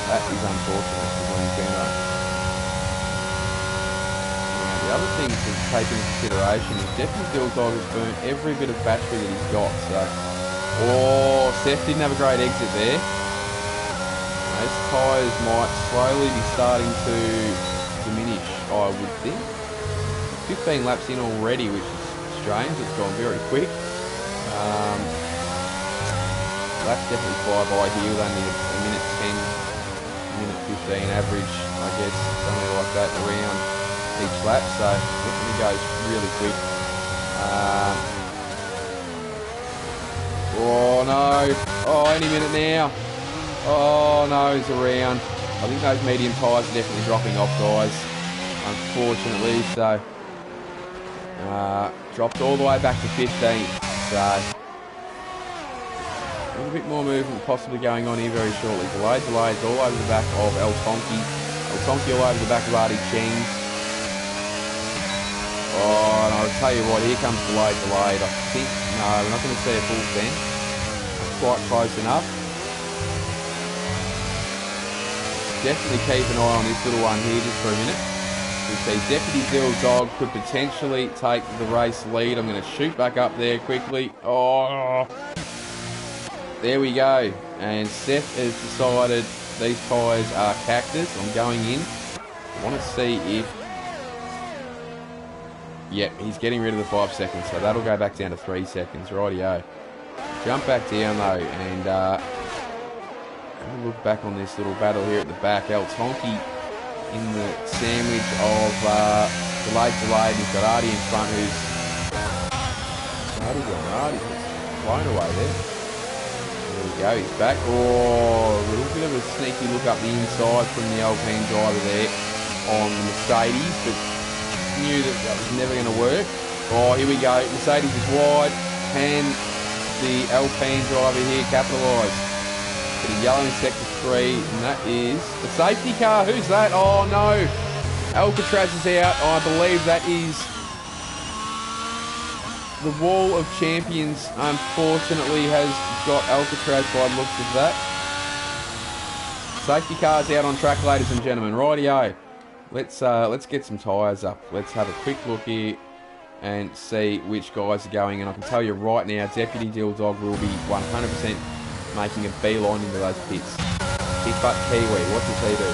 That is unfortunate for Blaine Kuno. Now, the other thing to take into consideration is Deputy Gilles-Villeneuve has burnt every bit of battery that he's got. So, oh, Seth didn't have a great exit there. Those tyres might slowly be starting to diminish, I would think. 15 laps in already, which is strange. It's gone very quick. Laps definitely fly by here with only a minute 10, minute 15 average, I guess, something like that around each lap. So definitely goes really quick. Oh no! Oh, any minute now. Oh no, it's around. I think those medium tyres are definitely dropping off, guys. Unfortunately, so dropped all the way back to 15. So a little bit more movement possibly going on here very shortly. Delays all over the back of El Tonki. El Tonki all over the back of Artie Cheng. Oh, and I'll tell you what, here comes delayed. I think, no, we're not going to see a full stand. Quite close enough. Definitely keep an eye on this little one here just for a minute. We see Deputy Gilles-Villeneuve could potentially take the race lead. I'm going to shoot back up there quickly. Oh, there we go. And Seth has decided these tyres are cactus. I'm going in. I want to see if... Yep, he's getting rid of the 5 seconds, so that'll go back down to 3 seconds. Rightio. Jump back down though, and look back on this little battle here at the back. El Tonki in the sandwich of delayed. He's got Artie in front, who's Artie's blown away there. There we go, he's back. Oh, a little bit of a sneaky look up the inside from the Alpine driver there on the Mercedes, but knew that was never going to work. Oh, here we go. Mercedes is wide. Can the Alpine driver here capitalise? But a yellow in sector 3, and that is the safety car. Who's that? Oh no, Alcatraz is out. I believe that is the Wall of Champions. Unfortunately, has got Alcatraz by the looks of that. Safety car's out on track, ladies and gentlemen. Rightio. Let's get some tyres up. Let's have a quick look here and see which guys are going. And I can tell you right now, Deputy Gilles-Villeneuve will be 100% making a beeline into those pits. Kick butt Kiwi, what does he do?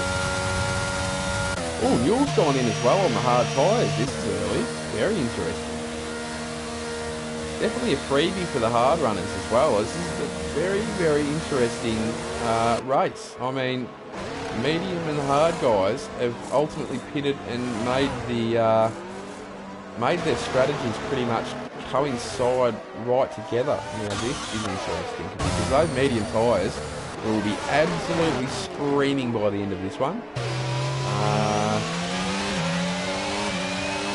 Oh, Newell's gone in as well on the hard tyres. This is early. Very interesting. Definitely a freebie for the hard runners as well. This is a very, very interesting race. I mean, medium and hard guys have ultimately pitted and made their strategies pretty much coincide right together. Now this is interesting because those medium tyres will be absolutely screaming by the end of this one.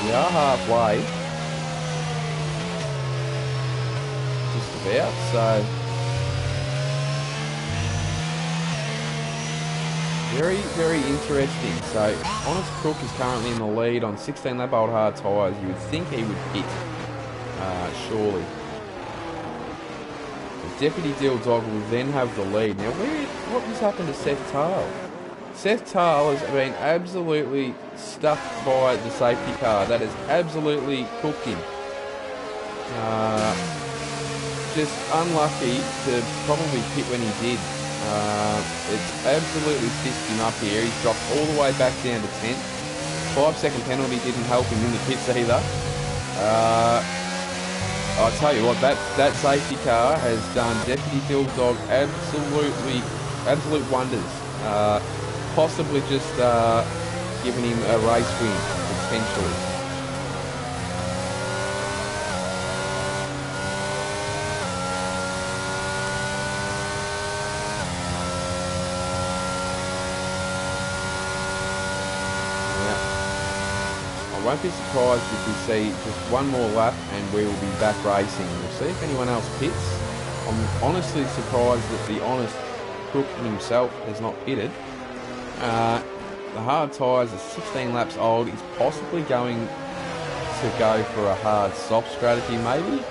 We are halfway, just about, so very, very interesting. So Honest Cook is currently in the lead on 16 lap old hard tyres. You would think he would pit, surely. The Deputy Gilles-Villeneuve will then have the lead. Now, what has happened to Seth Tale? Seth Tale has been absolutely stuffed by the safety car. That has absolutely cooked him. Just unlucky to probably pit when he did. It's absolutely pissed him up here. He's dropped all the way back down to 10th. 5-second penalty didn't help him in the pits either. I'll tell you what, that safety car has done Deputy Gilles-Villeneuve absolute wonders. Possibly just giving him a race win, potentially. I won't be surprised if we see just one more lap and we will be back racing. We'll see if anyone else pits. I'm honestly surprised that the Honest Cook himself has not pitted. The hard tyres are 16 laps old. He's possibly going to go for a hard soft strategy maybe.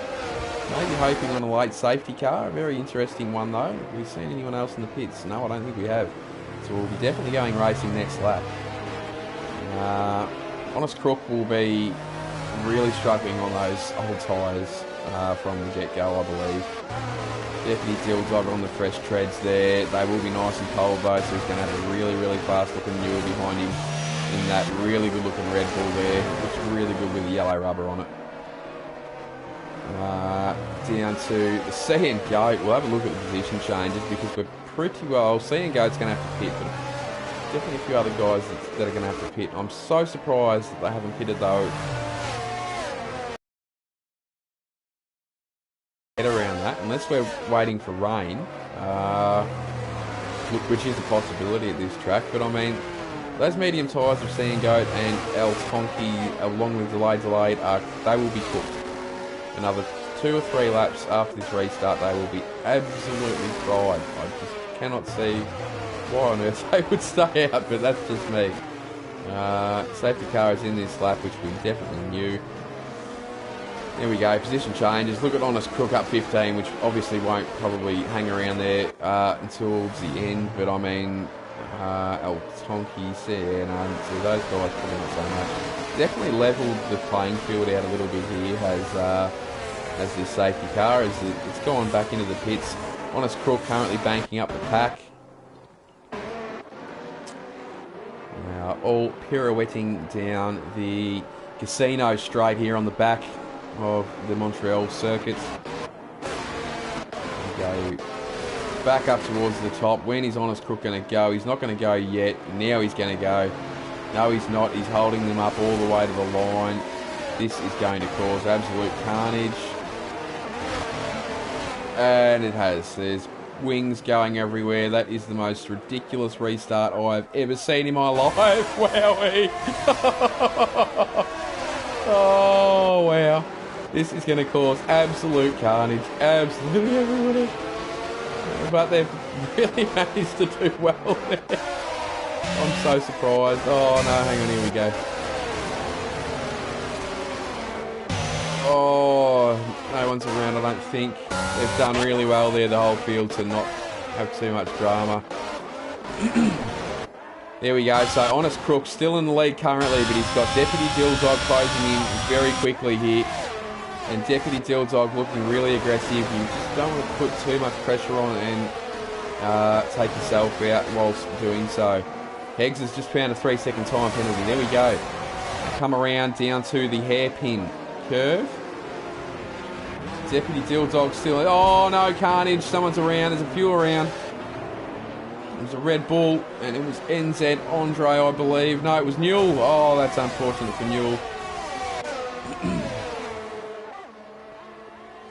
Maybe hoping on a late safety car. A very interesting one though. Have we seen anyone else in the pits? No, I don't think we have. So we'll be definitely going racing next lap. Honest Crook will be really struggling on those old tyres from the get-go, I believe. Deputy Dilldog on the fresh treads there. They will be nice and cold though, so he's going to have a really, really fast-looking mule behind him in that really good-looking Red Bull there. Looks really good with the yellow rubber on it. Down to the C and Goat. We'll have a look at the position changes because we're pretty well. C and Goat's going to have to pit, but definitely a few other guys that are going to have to pit. I'm so surprised that they haven't pitted though. Around that, unless we're waiting for rain, which is a possibility at this track. But I mean, those medium tyres of C and Goat and El Tonki, along with delayed, they will be cooked. Another 2 or 3 laps after this restart, they will be absolutely fried. I just cannot see why on earth they would stay out, but that's just me. Safety car is in this lap, which we definitely knew. There we go, position changes. Look at Honest Crook up 15, which obviously won't probably hang around there until the end. But I mean, El Tonki, see those guys probably not so much. Definitely levelled the playing field out a little bit here as this safety car. It's gone back into the pits. Honest Crook currently banking up the pack. Now all pirouetting down the casino straight here on the back of the Montreal circuit. Go back up towards the top. When is Honest Crook going to go? He's not going to go yet. Now he's going to go. No, he's not. He's holding them up all the way to the line. This is going to cause absolute carnage. And it has. There's wings going everywhere. That is the most ridiculous restart I've ever seen in my life. Wowee. Oh, wow. This is going to cause absolute carnage. Absolutely everybody. But they've really managed to do well there. I'm so surprised. Oh, no, hang on, here we go. Oh, no one's around, I don't think. They've done really well there, the whole field, to not have too much drama. There we go. So, Honest Crook still in the lead currently, but he's got Deputy Dilldog closing in very quickly here. And Deputy Dilldog looking really aggressive. You just don't want to put too much pressure on and take yourself out whilst doing so. Heggs has just found a 3-second time penalty. There we go. Come around down to the hairpin curve. Deputy Dilldog still... Oh, no, carnage. Someone's around. There's a few around. It was a Red Bull, and it was NZ Andre, I believe. No, it was Newell. Oh, that's unfortunate for Newell.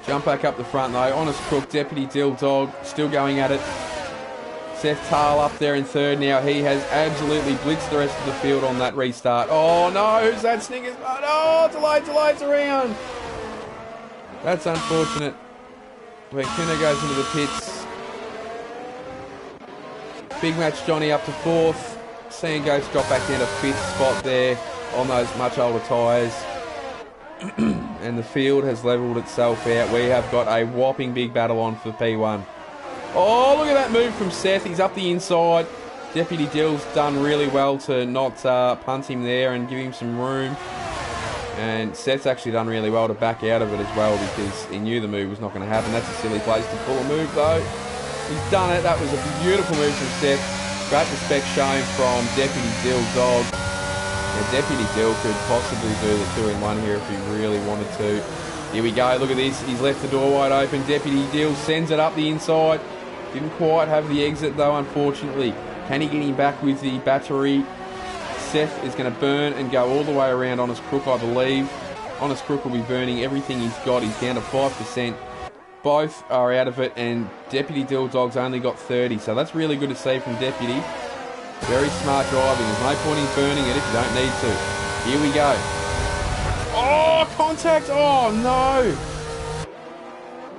Jump back up the front, though. Honest Crook, Deputy Dilldog, still going at it. Seth Tale up there in third now. He has absolutely blitzed the rest of the field on that restart. Oh, no. Who's that? Snickers? Oh, delayed's around. That's unfortunate. When Kuna goes into the pits. Big Match Johnny up to 4th. Seeing Ghost drop back down to 5th spot there on those much older tyres. And the field has levelled itself out. We have got a whopping big battle on for P1. Oh, look at that move from Seth. He's up the inside. Deputy Dill's done really well to not punt him there and give him some room. And Seth's actually done really well to back out of it as well because he knew the move was not going to happen. That's a silly place to pull a move though. He's done it. That was a beautiful move from Seth. Great respect shown from Deputy Dilldog. Yeah, Deputy Dill could possibly do the 2-in-1 here if he really wanted to. Here we go. Look at this. He's left the door wide open. Deputy Dill sends it up the inside. Didn't quite have the exit though, unfortunately. Can he get him back with the battery? Seth is going to burn and go all the way around Honest Crook, I believe. Honest Crook will be burning everything he's got. He's down to 5%. Both are out of it, and Deputy Dilldog's only got 30, so that's really good to see from Deputy. Very smart driving. There's no point in burning it if you don't need to. Here we go. Oh, contact! Oh, no!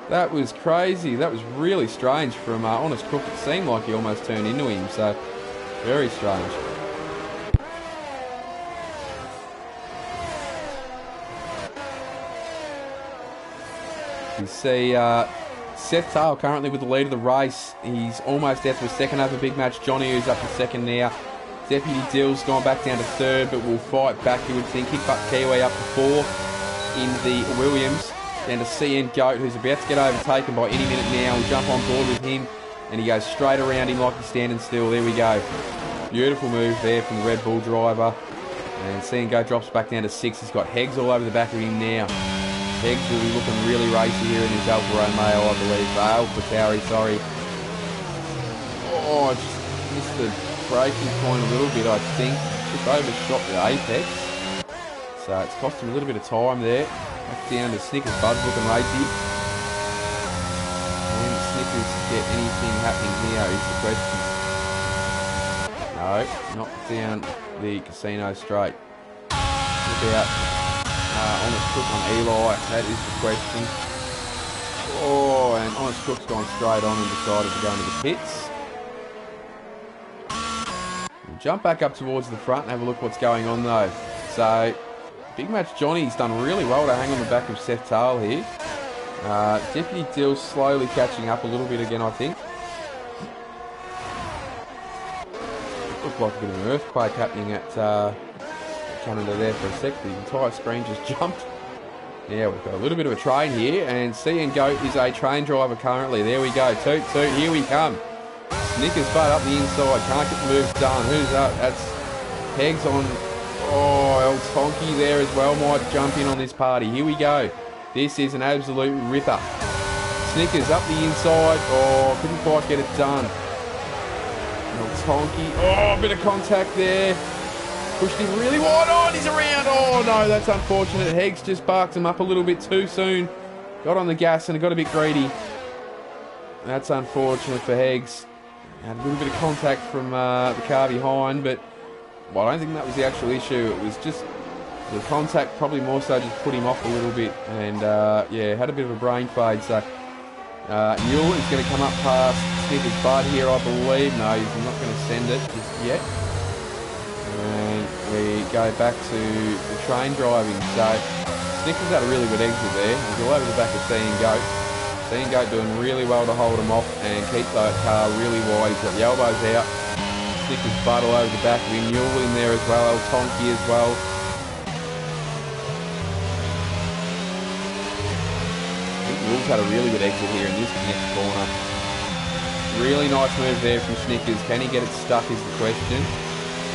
That was crazy. That was really strange from Honest Crook. It seemed like he almost turned into him, so very strange. You see Seth Tale currently with the lead of the race. He's almost out to a second over Big Match Johnny, who's up to second now. Deputy Dill's gone back down to third, but will fight back, you would think. Kick up Kiwi up to fourth in the Williams. Down to CN Goat, who's about to get overtaken by any minute now. We'll jump on board with him, and he goes straight around him like he's standing still. There we go. Beautiful move there from the Red Bull driver. And CN Goat drops back down to 6. He's got Heggs all over the back of him now. Heggs will be looking really racy here in his Alfa Romeo, I believe. Alfa Tauri, sorry. Oh, just missed the braking point a little bit, I think. Just overshot the apex. So it's cost him a little bit of time there. Back down to Snickers. Bud's looking racy. Can Snickers get anything happening here is the question. No, knocked down the Casino straight. Look out. Honest Crook on Eli, that is the question. Oh, and Honest Crook's gone straight on and decided to go into the pits. We'll jump back up towards the front and have a look what's going on though. So, Big Match Johnny's done really well to hang on the back of Seth Tale here. Deputy Dill slowly catching up a little bit again, I think. Looked like a bit of an earthquake happening at Canada there for a sec. The entire screen just jumped. Yeah, we've got a little bit of a train here, and CN Goat is a train driver currently. There we go. Toot, toot, here we come. Snickers butt up the inside. Can't get the move done. Who's up? That's Heggs on. Oh, El Tonky there as well. Might jump in on this party. Here we go. This is an absolute ripper. Snickers up the inside. Oh, couldn't quite get it done. El Tonky. Oh, a bit of contact there. Pushed him really wide on, he's around. Oh no, that's unfortunate. Heggs just barked him up a little bit too soon. Got on the gas and got a bit greedy. That's unfortunate for Heggs. Had a little bit of contact from the car behind, but well, I don't think that was the actual issue. It was just the contact probably more so just put him off a little bit. And yeah, had a bit of a brain fade. So Newell is going to come up past Snickers Bud here, I believe. No, he's not going to send it just yet. And we go back to the train driving. So Snickers had a really good exit there. He's all over the back of CN Goat. CN Goat doing really well to hold him off and keep that car really wide. He's got the elbows out. Snickers butt all over the back of him. Newell in there as well. El Tonky as well. I think Newell's had a really good exit here in this next corner. Really nice move there from Snickers. Can he get it stuck is the question.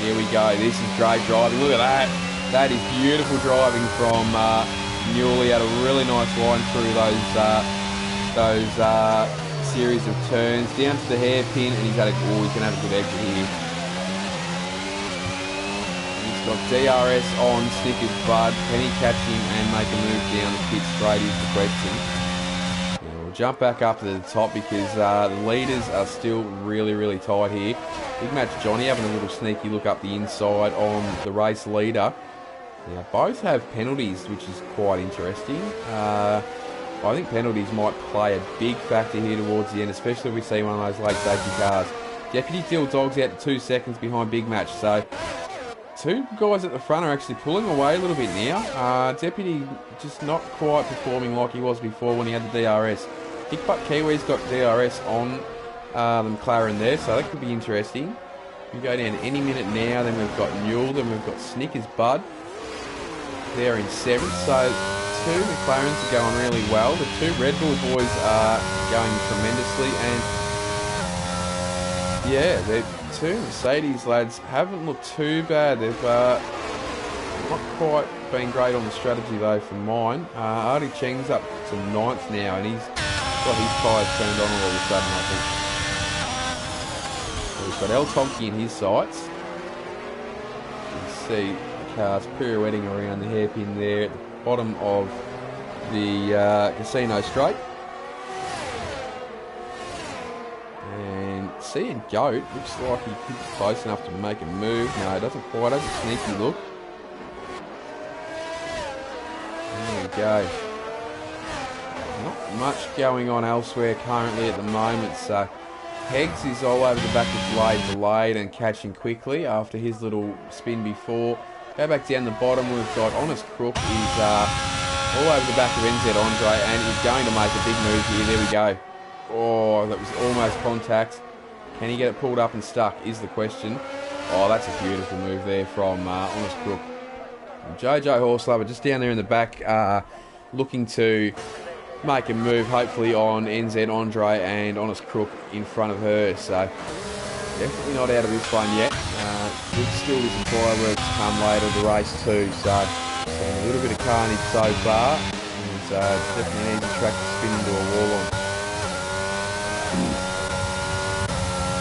Here we go. This is great driving. Look at that. That is beautiful driving from Newell. He had a really nice line through those series of turns down to the hairpin, and he's going to have a good exit here. He's got DRS on Snickers Bud. Can he catch him and make a move down the pit straight is the question. Jump back up to the top because the leaders are still really tight here. Big Match Johnny having a little sneaky look up the inside on the race leader. Now both have penalties, which is quite interesting. I think penalties might play a big factor here towards the end, especially if we see one of those late safety cars. Deputy Dill Dog's out to 2 seconds behind Big Match, so two guys at the front are actually pulling away a little bit now. Deputy just not quite performing like he was before when he had the DRS. Kickbutt Kiwi's got DRS on the McLaren there, so that could be interesting. We go down any minute now, then we've got Newell, then we've got Snickers Bud. They're in 7th, so two McLarens are going really well. The two Red Bull boys are going tremendously, and yeah, the two Mercedes lads haven't looked too bad. They've not quite been great on the strategy though for mine. Artie Cheng's up to 9th now, and he's got his tyres turned on all of a sudden, I think. So we've got El Tonky in his sights. You can see the cars pirouetting around the hairpin there at the bottom of the casino straight. And CN Goat looks like he could be close enough to make a move. No, it doesn't quite. Has a sneaky look. There we go. Not much going on elsewhere currently at the moment, so Heggs is all over the back of Blade, delayed and catching quickly after his little spin before. Go back down the bottom, we've got Honest Crook is all over the back of NZ Andre and he's going to make a big move here. There we go. Oh, that was almost contact. Can he get it pulled up and stuck is the question. Oh, that's a beautiful move there from Honest Crook. Jojo Horselover just down there in the back, looking to make a move, hopefully on NZ Andre and Honest Crook in front of her. So definitely not out of this one yet. Still some fireworks come later the race too. So a little bit of carnage so far. And it's definitely an easy track to spin into a wall on.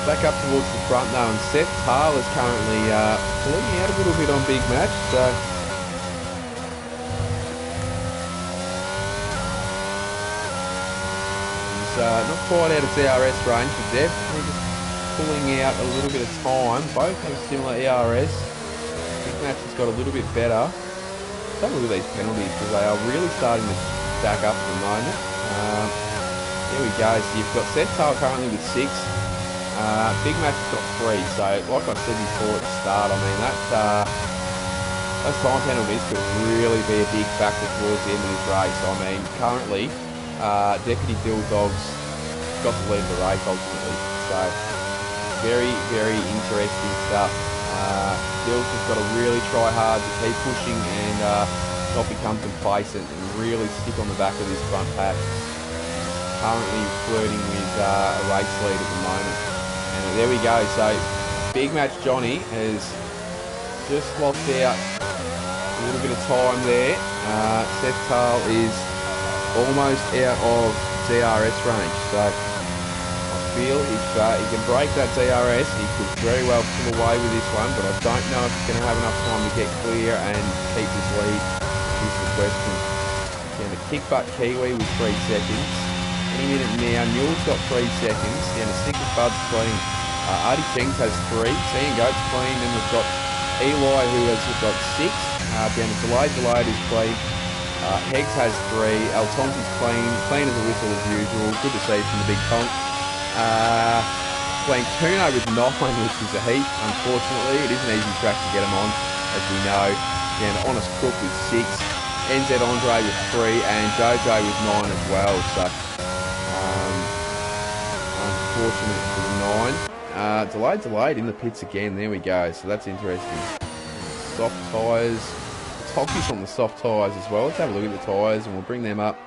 Back up towards the front though, and Seth Tale is currently pulling out a little bit on Big Match. So he's not quite out of DRS range, but definitely just pulling out a little bit of time. Both have similar ERS. Big Match has got a little bit better. Let's have a look at these penalties because they are really starting to stack up at the moment. There we go. So you've got Seth Tale currently with 6. Big Match has got 3, so like I said before at the start, I mean those time penalties could really be a big factor towards the end of this race. I mean currently Deputy Dog's got the lead of the race ultimately, so very, very interesting stuff. Dill's just got to really try hard to keep pushing and not become complacent and really stick on the back of this front pack. Currently flirting with a race lead at the moment. And there we go. So Big Match Johnny has just lost out a little bit of time there. Seth Tale is almost out of DRS range. So I feel if he can break that DRS, he could very well pull away with this one. But I don't know if he's going to have enough time to get clear and keep this lead. Is the question. Again, the kick butt Kiwi with 3 seconds. Any minute now, Newell's got 3 seconds. Down to Stick with Bud's clean. Artie Cheng's has 3. Seeing Goat's clean. Then we've got Eli who has got 6. Down to Delayed is clean. Heggs has 3. Altonsi's clean. Clean as a whistle as usual. Good to see from the big conch. Playing Tuno with 9, which is a heat. Unfortunately, it is an easy track to get them on, as we know. Down to Honest Crook with 6. NZ Andre with 3. And Jojo with 9 as well. So unfortunate for the 9. Delayed in the pits again. There we go. So that's interesting. Soft tyres. It's Hockey's on the soft tyres as well. Let's have a look at the tyres and we'll bring them up.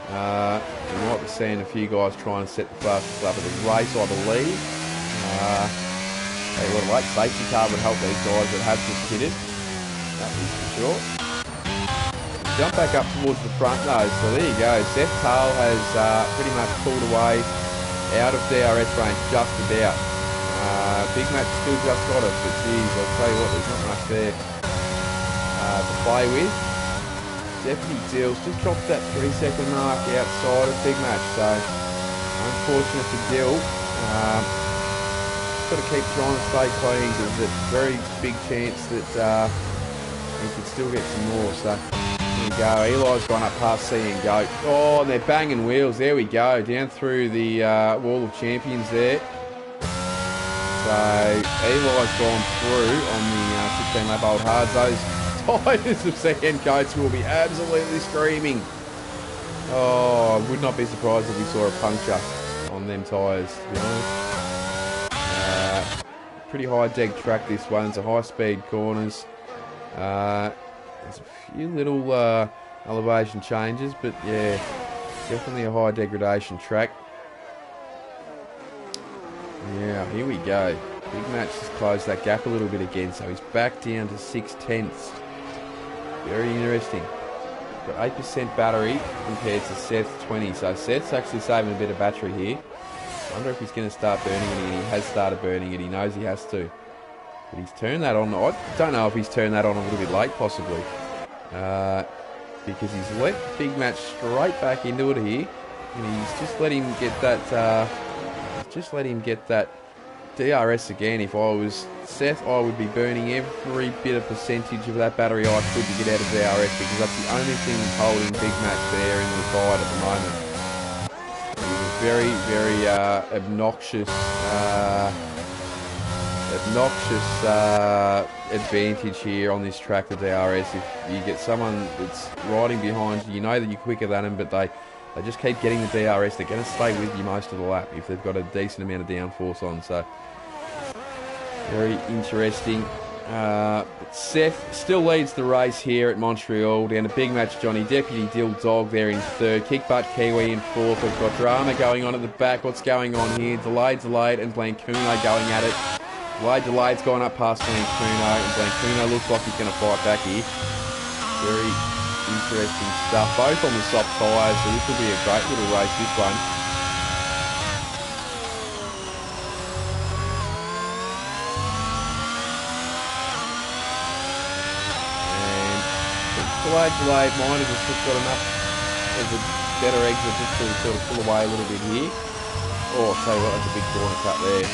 We might be seeing a few guys try and set the fastest lap of the race, I believe. A late safety car would help these guys that have just pitted. That is for sure. Jump back up towards the front though. So there you go. Seth Tale has pretty much pulled away out of DRS range just about. Big Match still just got it, but geez, I'll tell you what, there's not much there to play with. Deputy Dill's just dropped that 3-second mark outside of Big Match, so unfortunate for Dill. Got to keep trying to stay clean because there's a very big chance that he could still get some more. So there you go. Eli's gone up past C and Goat. Oh, and they're banging wheels. There we go. Down through the Wall of Champions there. So Eli's gone through on the 16 lap old hards. Those tyres of C and Goats will be absolutely screaming. Oh, I would not be surprised if we saw a puncture on them tyres, to be honest. Pretty high deg track this one. It's a high speed corners. There's a few little elevation changes, but yeah, definitely a high degradation track. Yeah, here we go. Big Match has closed that gap a little bit again, so he's back down to 6/10. Very interesting. Got 8% battery compared to Seth's 20, so Seth's actually saving a bit of battery here. I wonder if he's going to start burning it, and he has started burning it. He knows he has to. But he's turned that on. I don't know if he's turned that on a little bit late, possibly. Because he's let Big Match straight back into it here. And he's just let him get that DRS again. If I was Seth, I would be burning every bit of percentage of that battery I could to get out of DRS, because that's the only thing holding Big Match there in the fight at the moment. It was a very, very obnoxious advantage here on this track, the DRS. If you get someone that's riding behind you, you know that you're quicker than them, but they just keep getting the DRS. They're going to stay with you most of the lap if they've got a decent amount of downforce on. So Very interesting. Seth still leads the race here at Montreal down to Big Match Johnny. Deputy Dill Dog there in third. Kick Butt Kiwi in fourth. We've got drama going on at the back. What's going on here? Delayed, and Blancuno going at it. Delayed's gone up past Blancuno, and Blancuno looks like he's going to fight back here. Very interesting stuff. Both on the soft tyres, so this will be a great little race, this one. Delayed, mine has just got enough of a better exit just to sort of pull away a little bit here. Oh, I'll tell you what, that's a big corner cut there.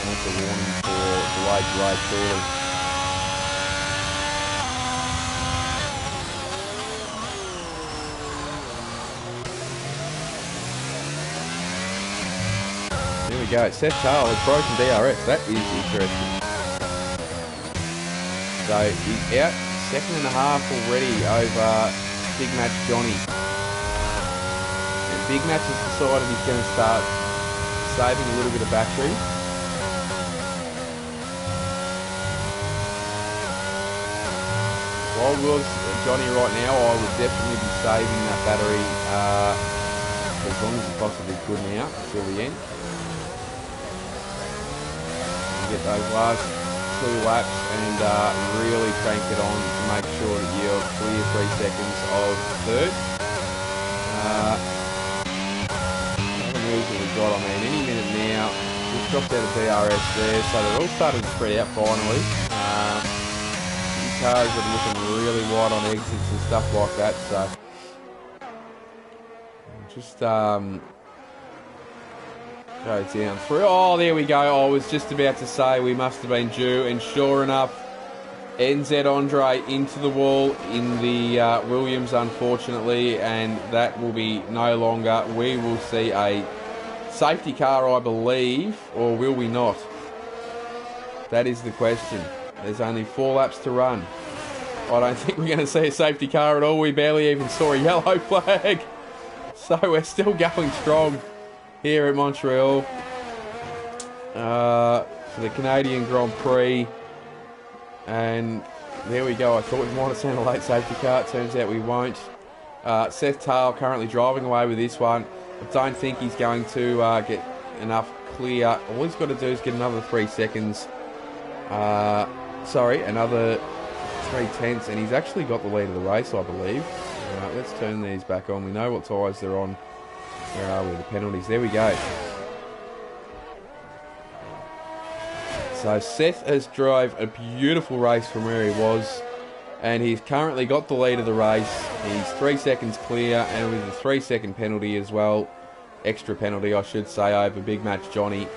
That's a warning for delayed, surely. There we go, Seth Charles has broken DRS, that is interesting. So he's out. Second and a half already over Big Match Johnny. And Big Match has decided he's going to start saving a little bit of battery. If I was Johnny right now, I would definitely be saving that battery as long as you possibly could now until the end. You get those last 2 laps and really crank it on to make sure that you're clear 3 seconds of third. Another move that we've got on there, any minute now. Just dropped out of DRS there, so they're all starting to spread out finally. These cars are looking really wide on exits and stuff like that, so just go down through. Oh, there we go. I was just about to say we must have been due, and sure enough, NZ Andre into the wall in the Williams, unfortunately, and that will be no longer. We will see a safety car, I believe, or will we not? That is the question. There's only 4 laps to run. I don't think we're going to see a safety car at all. We barely even saw a yellow flag. So we're still going strong here at Montreal for the Canadian Grand Prix, and there we go. I thought we might have seen a late safety car. It turns out we won't. Seth Tale currently driving away with this one. I don't think he's going to get enough clear. All he's got to do is get another 3 seconds. Another 3/10, and he's actually got the lead of the race, I believe. Let's turn these back on. We know what tyres they're on. Where are we? The penalties. There we go. So Seth has drove a beautiful race from where he was, and he's currently got the lead of the race. He's 3 seconds clear, and with a 3-second penalty as well, extra penalty I should say, over Big Match Johnny,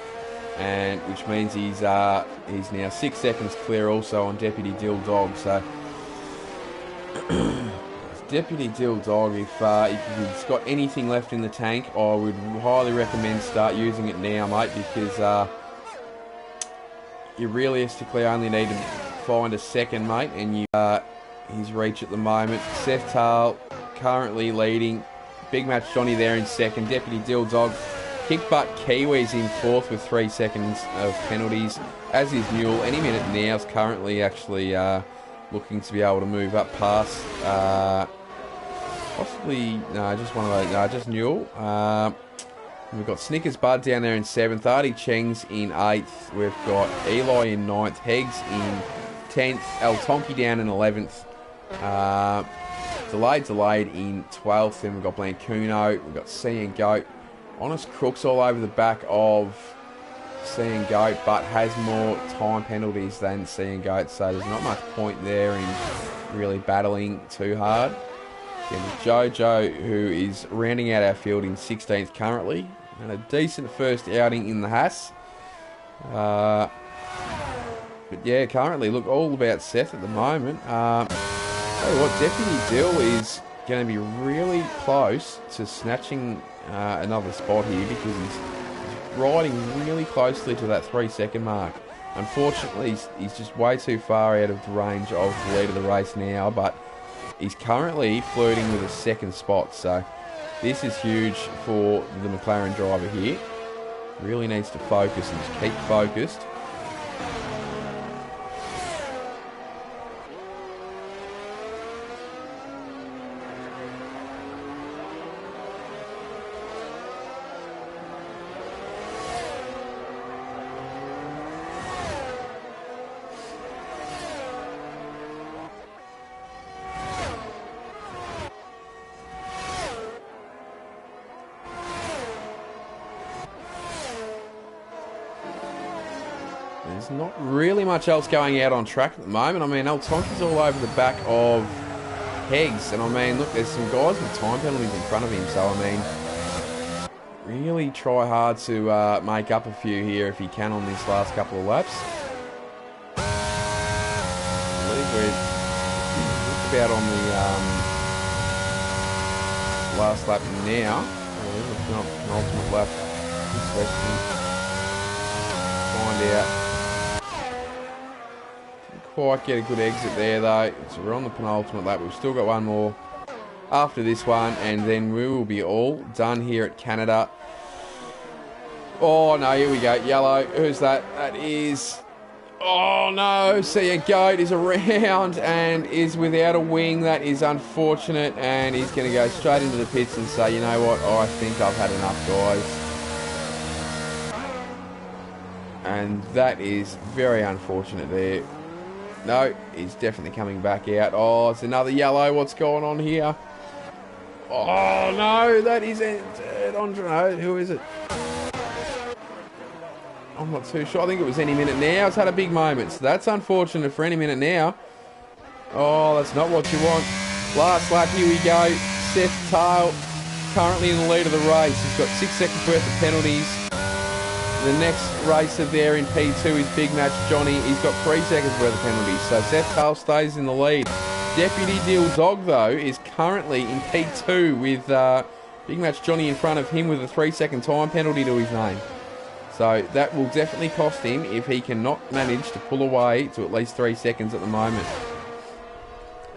and which means he's now 6 seconds clear also on Deputy Dill Dog. So Deputy Dill Dog, if he's got anything left in the tank, I would highly recommend start using it now, mate, because you realistically only need to find a second, mate, and you his reach at the moment. Seth Tale currently leading. Big Match Johnny there in second. Deputy Dill Dog. Kick Butt Kiwi's in fourth with 3 seconds of penalties, as is Newell. Any minute now is currently actually looking to be able to move up past possibly, no, just one of those, just Newell. We've got Snickers Bud down there in 7th, Artie Cheng's in 8th, we've got Eli in 9th, Heggs in 10th, El Tonki down in 11th, Delayed in 12th, then we've got Blancuno, we've got C and Goat. Honest Crooks all over the back of C and Goat, but has more time penalties than C and Goat, so there's not much point there in really battling too hard. Then Jojo, who is rounding out our field in 16th currently, and a decent first outing in the Haas. But yeah, currently look all about Seth at the moment. Tell you what, Deputy Dill is going to be really close to snatching another spot here, because he's riding really closely to that 3 second mark. Unfortunately, he's just way too far out of the range of the lead of the race now, but he's currently flirting with a second spot, so this is huge for the McLaren driver here. Really needs to focus and just keep focused. There's not really much else going out on track at the moment. I mean, El Tonki's all over the back of Heggs. And I mean, look, there's some guys with time penalties in front of him. So, I mean, really try hard to make up a few here if he can on this last couple of laps. I believe we're just about on the last lap now. It's not an ultimate lap. Let's find out. Quite get a good exit there though. So we're on the penultimate lap. We've still got one more after this one, and then we will be all done here at Canada. Oh no, here we go. Yellow. Who's that? That is... Oh no, see a goat is around and is without a wing. That is unfortunate, and he's going to go straight into the pits and say, you know what, I think I've had enough, guys. And that is very unfortunate there. No, he's definitely coming back out. Oh, it's another yellow. What's going on here? Oh, no, that is Andre. No, who is it? I'm not too sure. I think it was Any Minute Now. It's had a big moment. So that's unfortunate for Any Minute Now. Oh, that's not what you want. Last lap, here we go. Seth Tail currently in the lead of the race. He's got 6 seconds worth of penalties. The next racer there in P2 is Big Match Johnny. He's got 3 seconds worth of penalties. So Seth Tail stays in the lead. Deputy Deal Dog, though, is currently in P2 with Big Match Johnny in front of him with a 3-second time penalty to his name. So that will definitely cost him if he cannot manage to pull away to at least 3 seconds at the moment.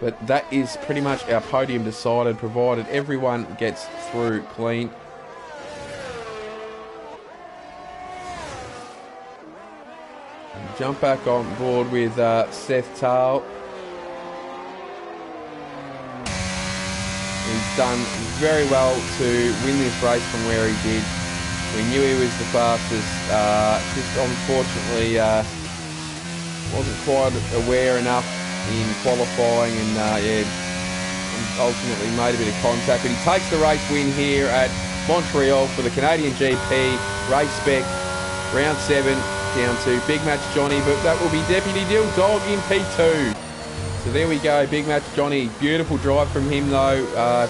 But that is pretty much our podium decided, provided everyone gets through clean. Jump back on board with Seth Tail. He's done very well to win this race from where he did. We knew he was the fastest, just unfortunately wasn't quite aware enough in qualifying, and yeah, ultimately made a bit of contact. But he takes the race win here at Montreal for the Canadian GP, Race Spec, round 7. Down to Big Match Johnny, but that will be Deputy Deal Dog in P2. So there we go, Big Match Johnny. Beautiful drive from him though.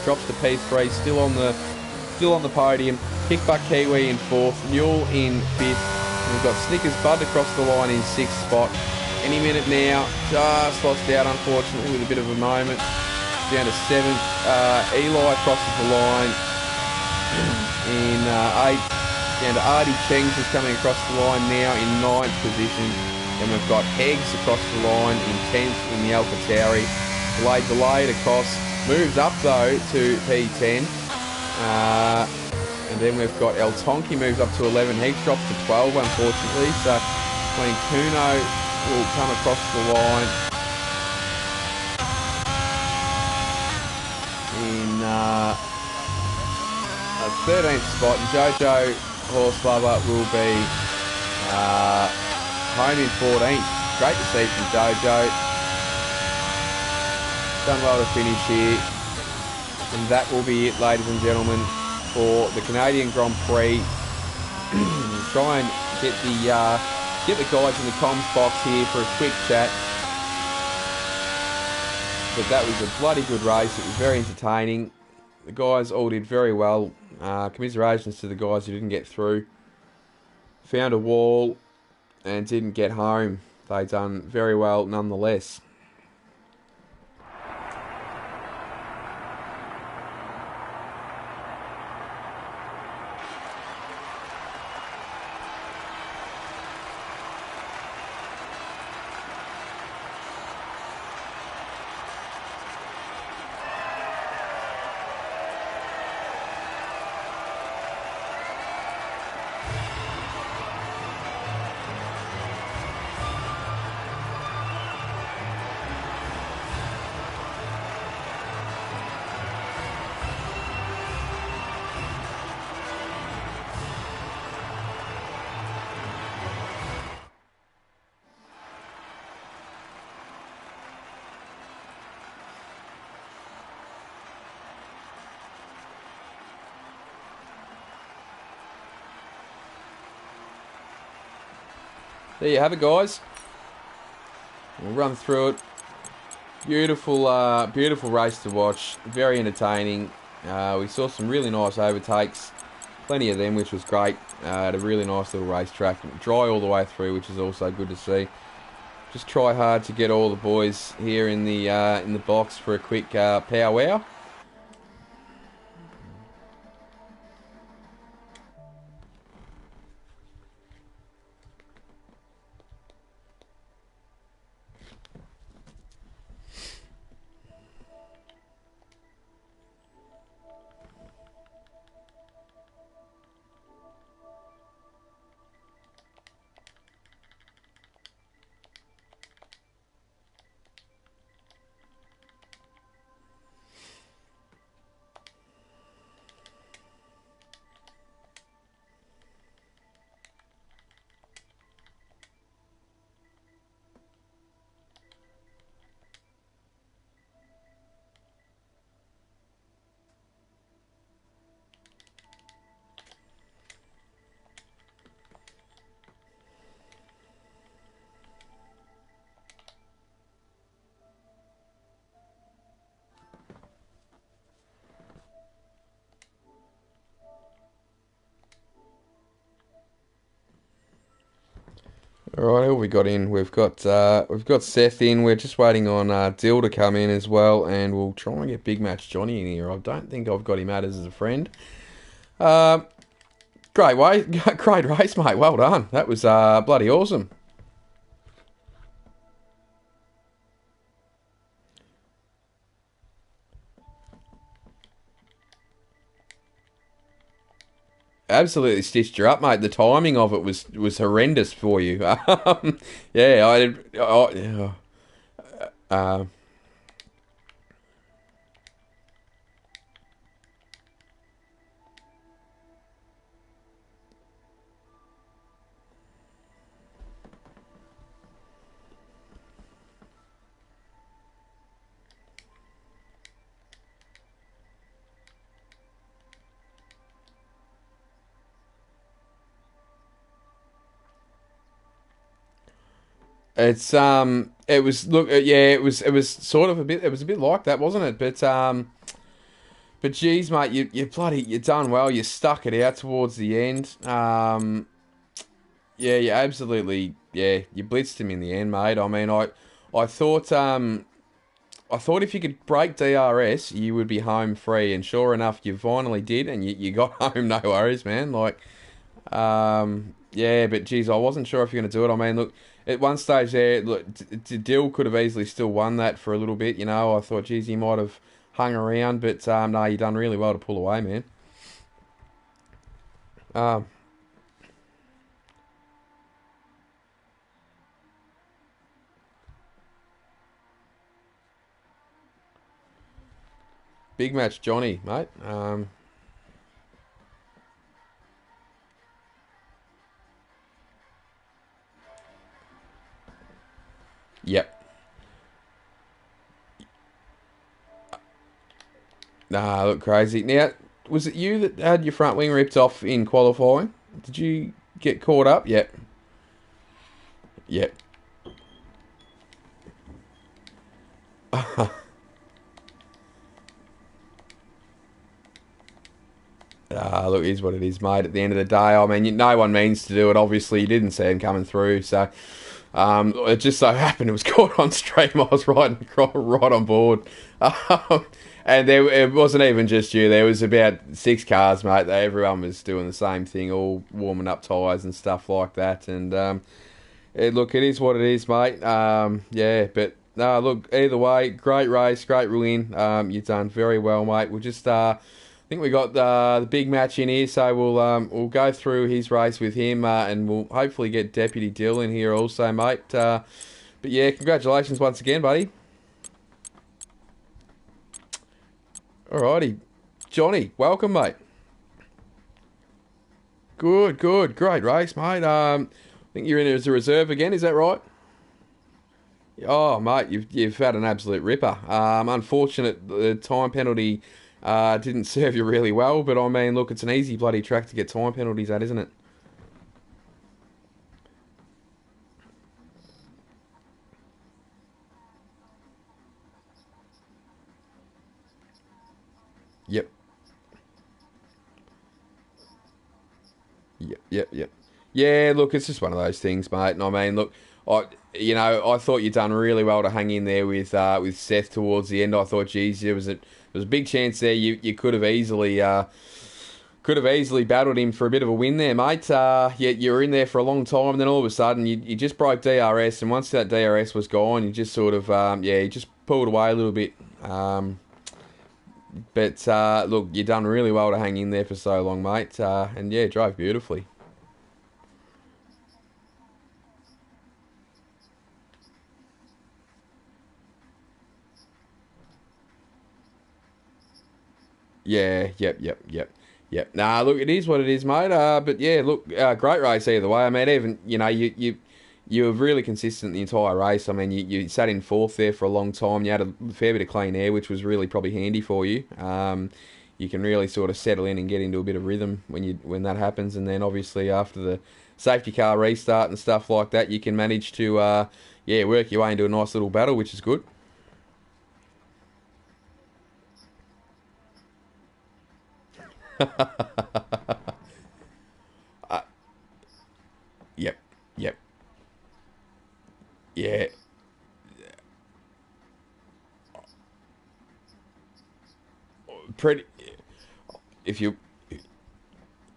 Drops to P3, still on the podium. Kickbutt Kiwi in 4th, Mule in 5th. We've got Snickers Bud across the line in 6th spot. Any minute now, just lost out unfortunately with a bit of a moment. Down to 7th. Eli crosses the line in 8th. Down to Artie Chengs, who's coming across the line now in 9th position. Then we've got Heggs across the line in 10th in the AlphaTauri. Delayed across. Moves up though to P10. And then we've got El Tonki moves up to 11. Heggs drops to 12 unfortunately. So Queen Kuno will come across the line in 13th spot. And Jojo Horse Lover will be home in 14th. Great to see from Jojo. Done well to finish here. And that will be it, ladies and gentlemen, for the Canadian Grand Prix. Try and get the guys in the comms box here for a quick chat. But that was a bloody good race. It was very entertaining. The guys all did very well. Commiserations to the guys who didn't get through. Found a wall and didn't get home. They done very well nonetheless. there you have it, guys. We'll run through it. Beautiful, beautiful race to watch. Very entertaining. We saw some really nice overtakes. Plenty of them, which was great. At a really nice little racetrack. Dry all the way through, which is also good to see. Just try hard to get all the boys here in the box for a quick powwow. Alright, who we got in? We've got Seth in. We're just waiting on Dill to come in as well, and we'll try and get Big Match Johnny in here. I don't think I've got him added as a friend. Great way, great race, mate. Well done. That was bloody awesome. Absolutely stitched you up, mate. The timing of it was horrendous for you. Yeah, I did. Uh, it was look, yeah, it was sort of a bit, it was a bit like that, wasn't it? But geez, mate, you done well. You stuck it out towards the end. Yeah, you absolutely, yeah, you blitzed him in the end, mate. I mean, I thought, I thought if you could break DRS, you would be home free, and sure enough, you finally did, and you got home, no worries, man. Like, yeah, but geez, I wasn't sure if you're going to do it. I mean, look, at one stage there, look, Dill could have easily still won that for a little bit, you know. I thought, geez, he might have hung around, but no, you done really well to pull away, man. Um, Big match, Johnny, mate. Yep. Nah, look crazy. Now, was it you that had your front wing ripped off in qualifying? Did you get caught up? Yep. Yep. Look, it is what it is, mate. At the end of the day, I mean, no one means to do it. Obviously, you didn't see him coming through, so it just so happened it was caught on stream. I was right on board, and there it wasn't even just you. There was about 6 cars, mate. Everyone was doing the same thing, all warming up tyres and stuff like that. And look, it is what it is, mate. Yeah, but no, look, either way, great race, great win. You've done very well, mate. We'll just I think we got the big match in here, so we'll go through his race with him, and we'll hopefully get Deputy Dill in here also, mate. But yeah, congratulations once again, buddy. Alrighty, Johnny, welcome, mate. Good, good, great race, mate. I think you're in as a reserve again, is that right? Oh, mate, you've had an absolute ripper. Unfortunate the time penalty didn't serve you really well, but I mean, look, it's an easy bloody track to get time penalties at, isn't it? Yep. Yep. Yeah, look, it's just one of those things, mate. And I mean, look, I thought you done really well to hang in there with Seth towards the end. I thought, geez, there was a big chance there you could have easily battled him for a bit of a win there, mate. You were in there for a long time, and then all of a sudden you just broke DRS, and once that DRS was gone, you just sort of you just pulled away a little bit. But look, you done really well to hang in there for so long, mate. And yeah, drove beautifully. Yeah, yep. Nah, look, it is what it is, mate. But yeah, look, great race either way. I mean, even you were really consistent the entire race. I mean, you sat in fourth there for a long time. You had a fair bit of clean air, which was really probably handy for you. You can really sort of settle in and get into a bit of rhythm when that happens, and then obviously after the safety car restart and stuff like that, you can manage to work your way into a nice little battle, which is good. uh, yep, yep, yeah. Pretty. If you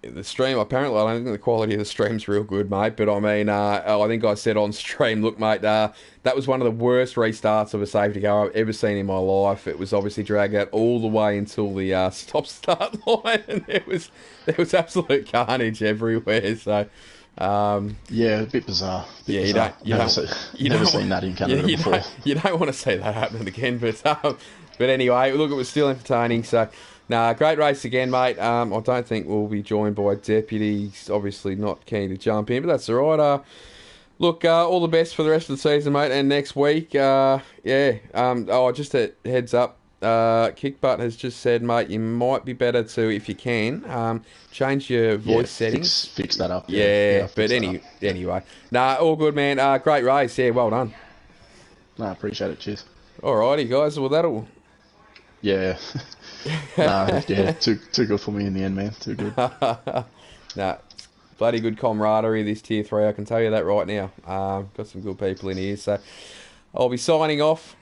the stream, apparently, I don't think the quality of the stream's real good, mate. But I mean, I think I said on stream, look, mate, that was one of the worst restarts of a safety car I've ever seen in my life. It was obviously dragged out all the way until the stop-start line, and there was absolute carnage everywhere. So, yeah, a bit bizarre. Yeah, bizarre. You never seen that in Canada before. You don't want to see that happen again, but anyway, look, it was still entertaining. So, nah, great race again, mate. I don't think we'll be joined by deputies. Obviously, not keen to jump in, but that's all right. Look, all the best for the rest of the season, mate, and next week. Just a heads up. Kickbutt has just said, mate, you might be better to, if you can, change your voice settings. Fix that up. Yeah, but anyway. Nah, all good, man. Great race. Yeah, well done. Nah, appreciate it. Cheers. Alrighty, guys. Well, that'll... Yeah. Too good for me in the end, man. Too good. Nah, bloody good camaraderie this tier 3, I can tell you that right now. Got some good people in here, so I'll be signing off.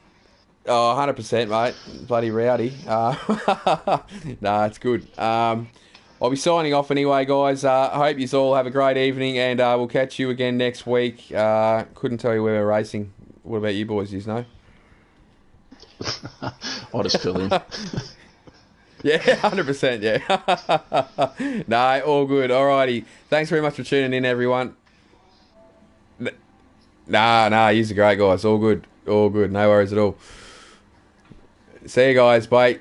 Oh, 100%, mate. Bloody rowdy. Nah, it's good. I'll be signing off anyway, guys. I hope you all have a great evening, and we'll catch you again next week. Couldn't tell you where we're racing. What about you boys? You know? I'll just fill in. Yeah, 100%, yeah. No, all good. Alrighty. Thanks very much for tuning in, everyone. Nah, you're great, guys. All good. No worries at all. See you guys. Bye.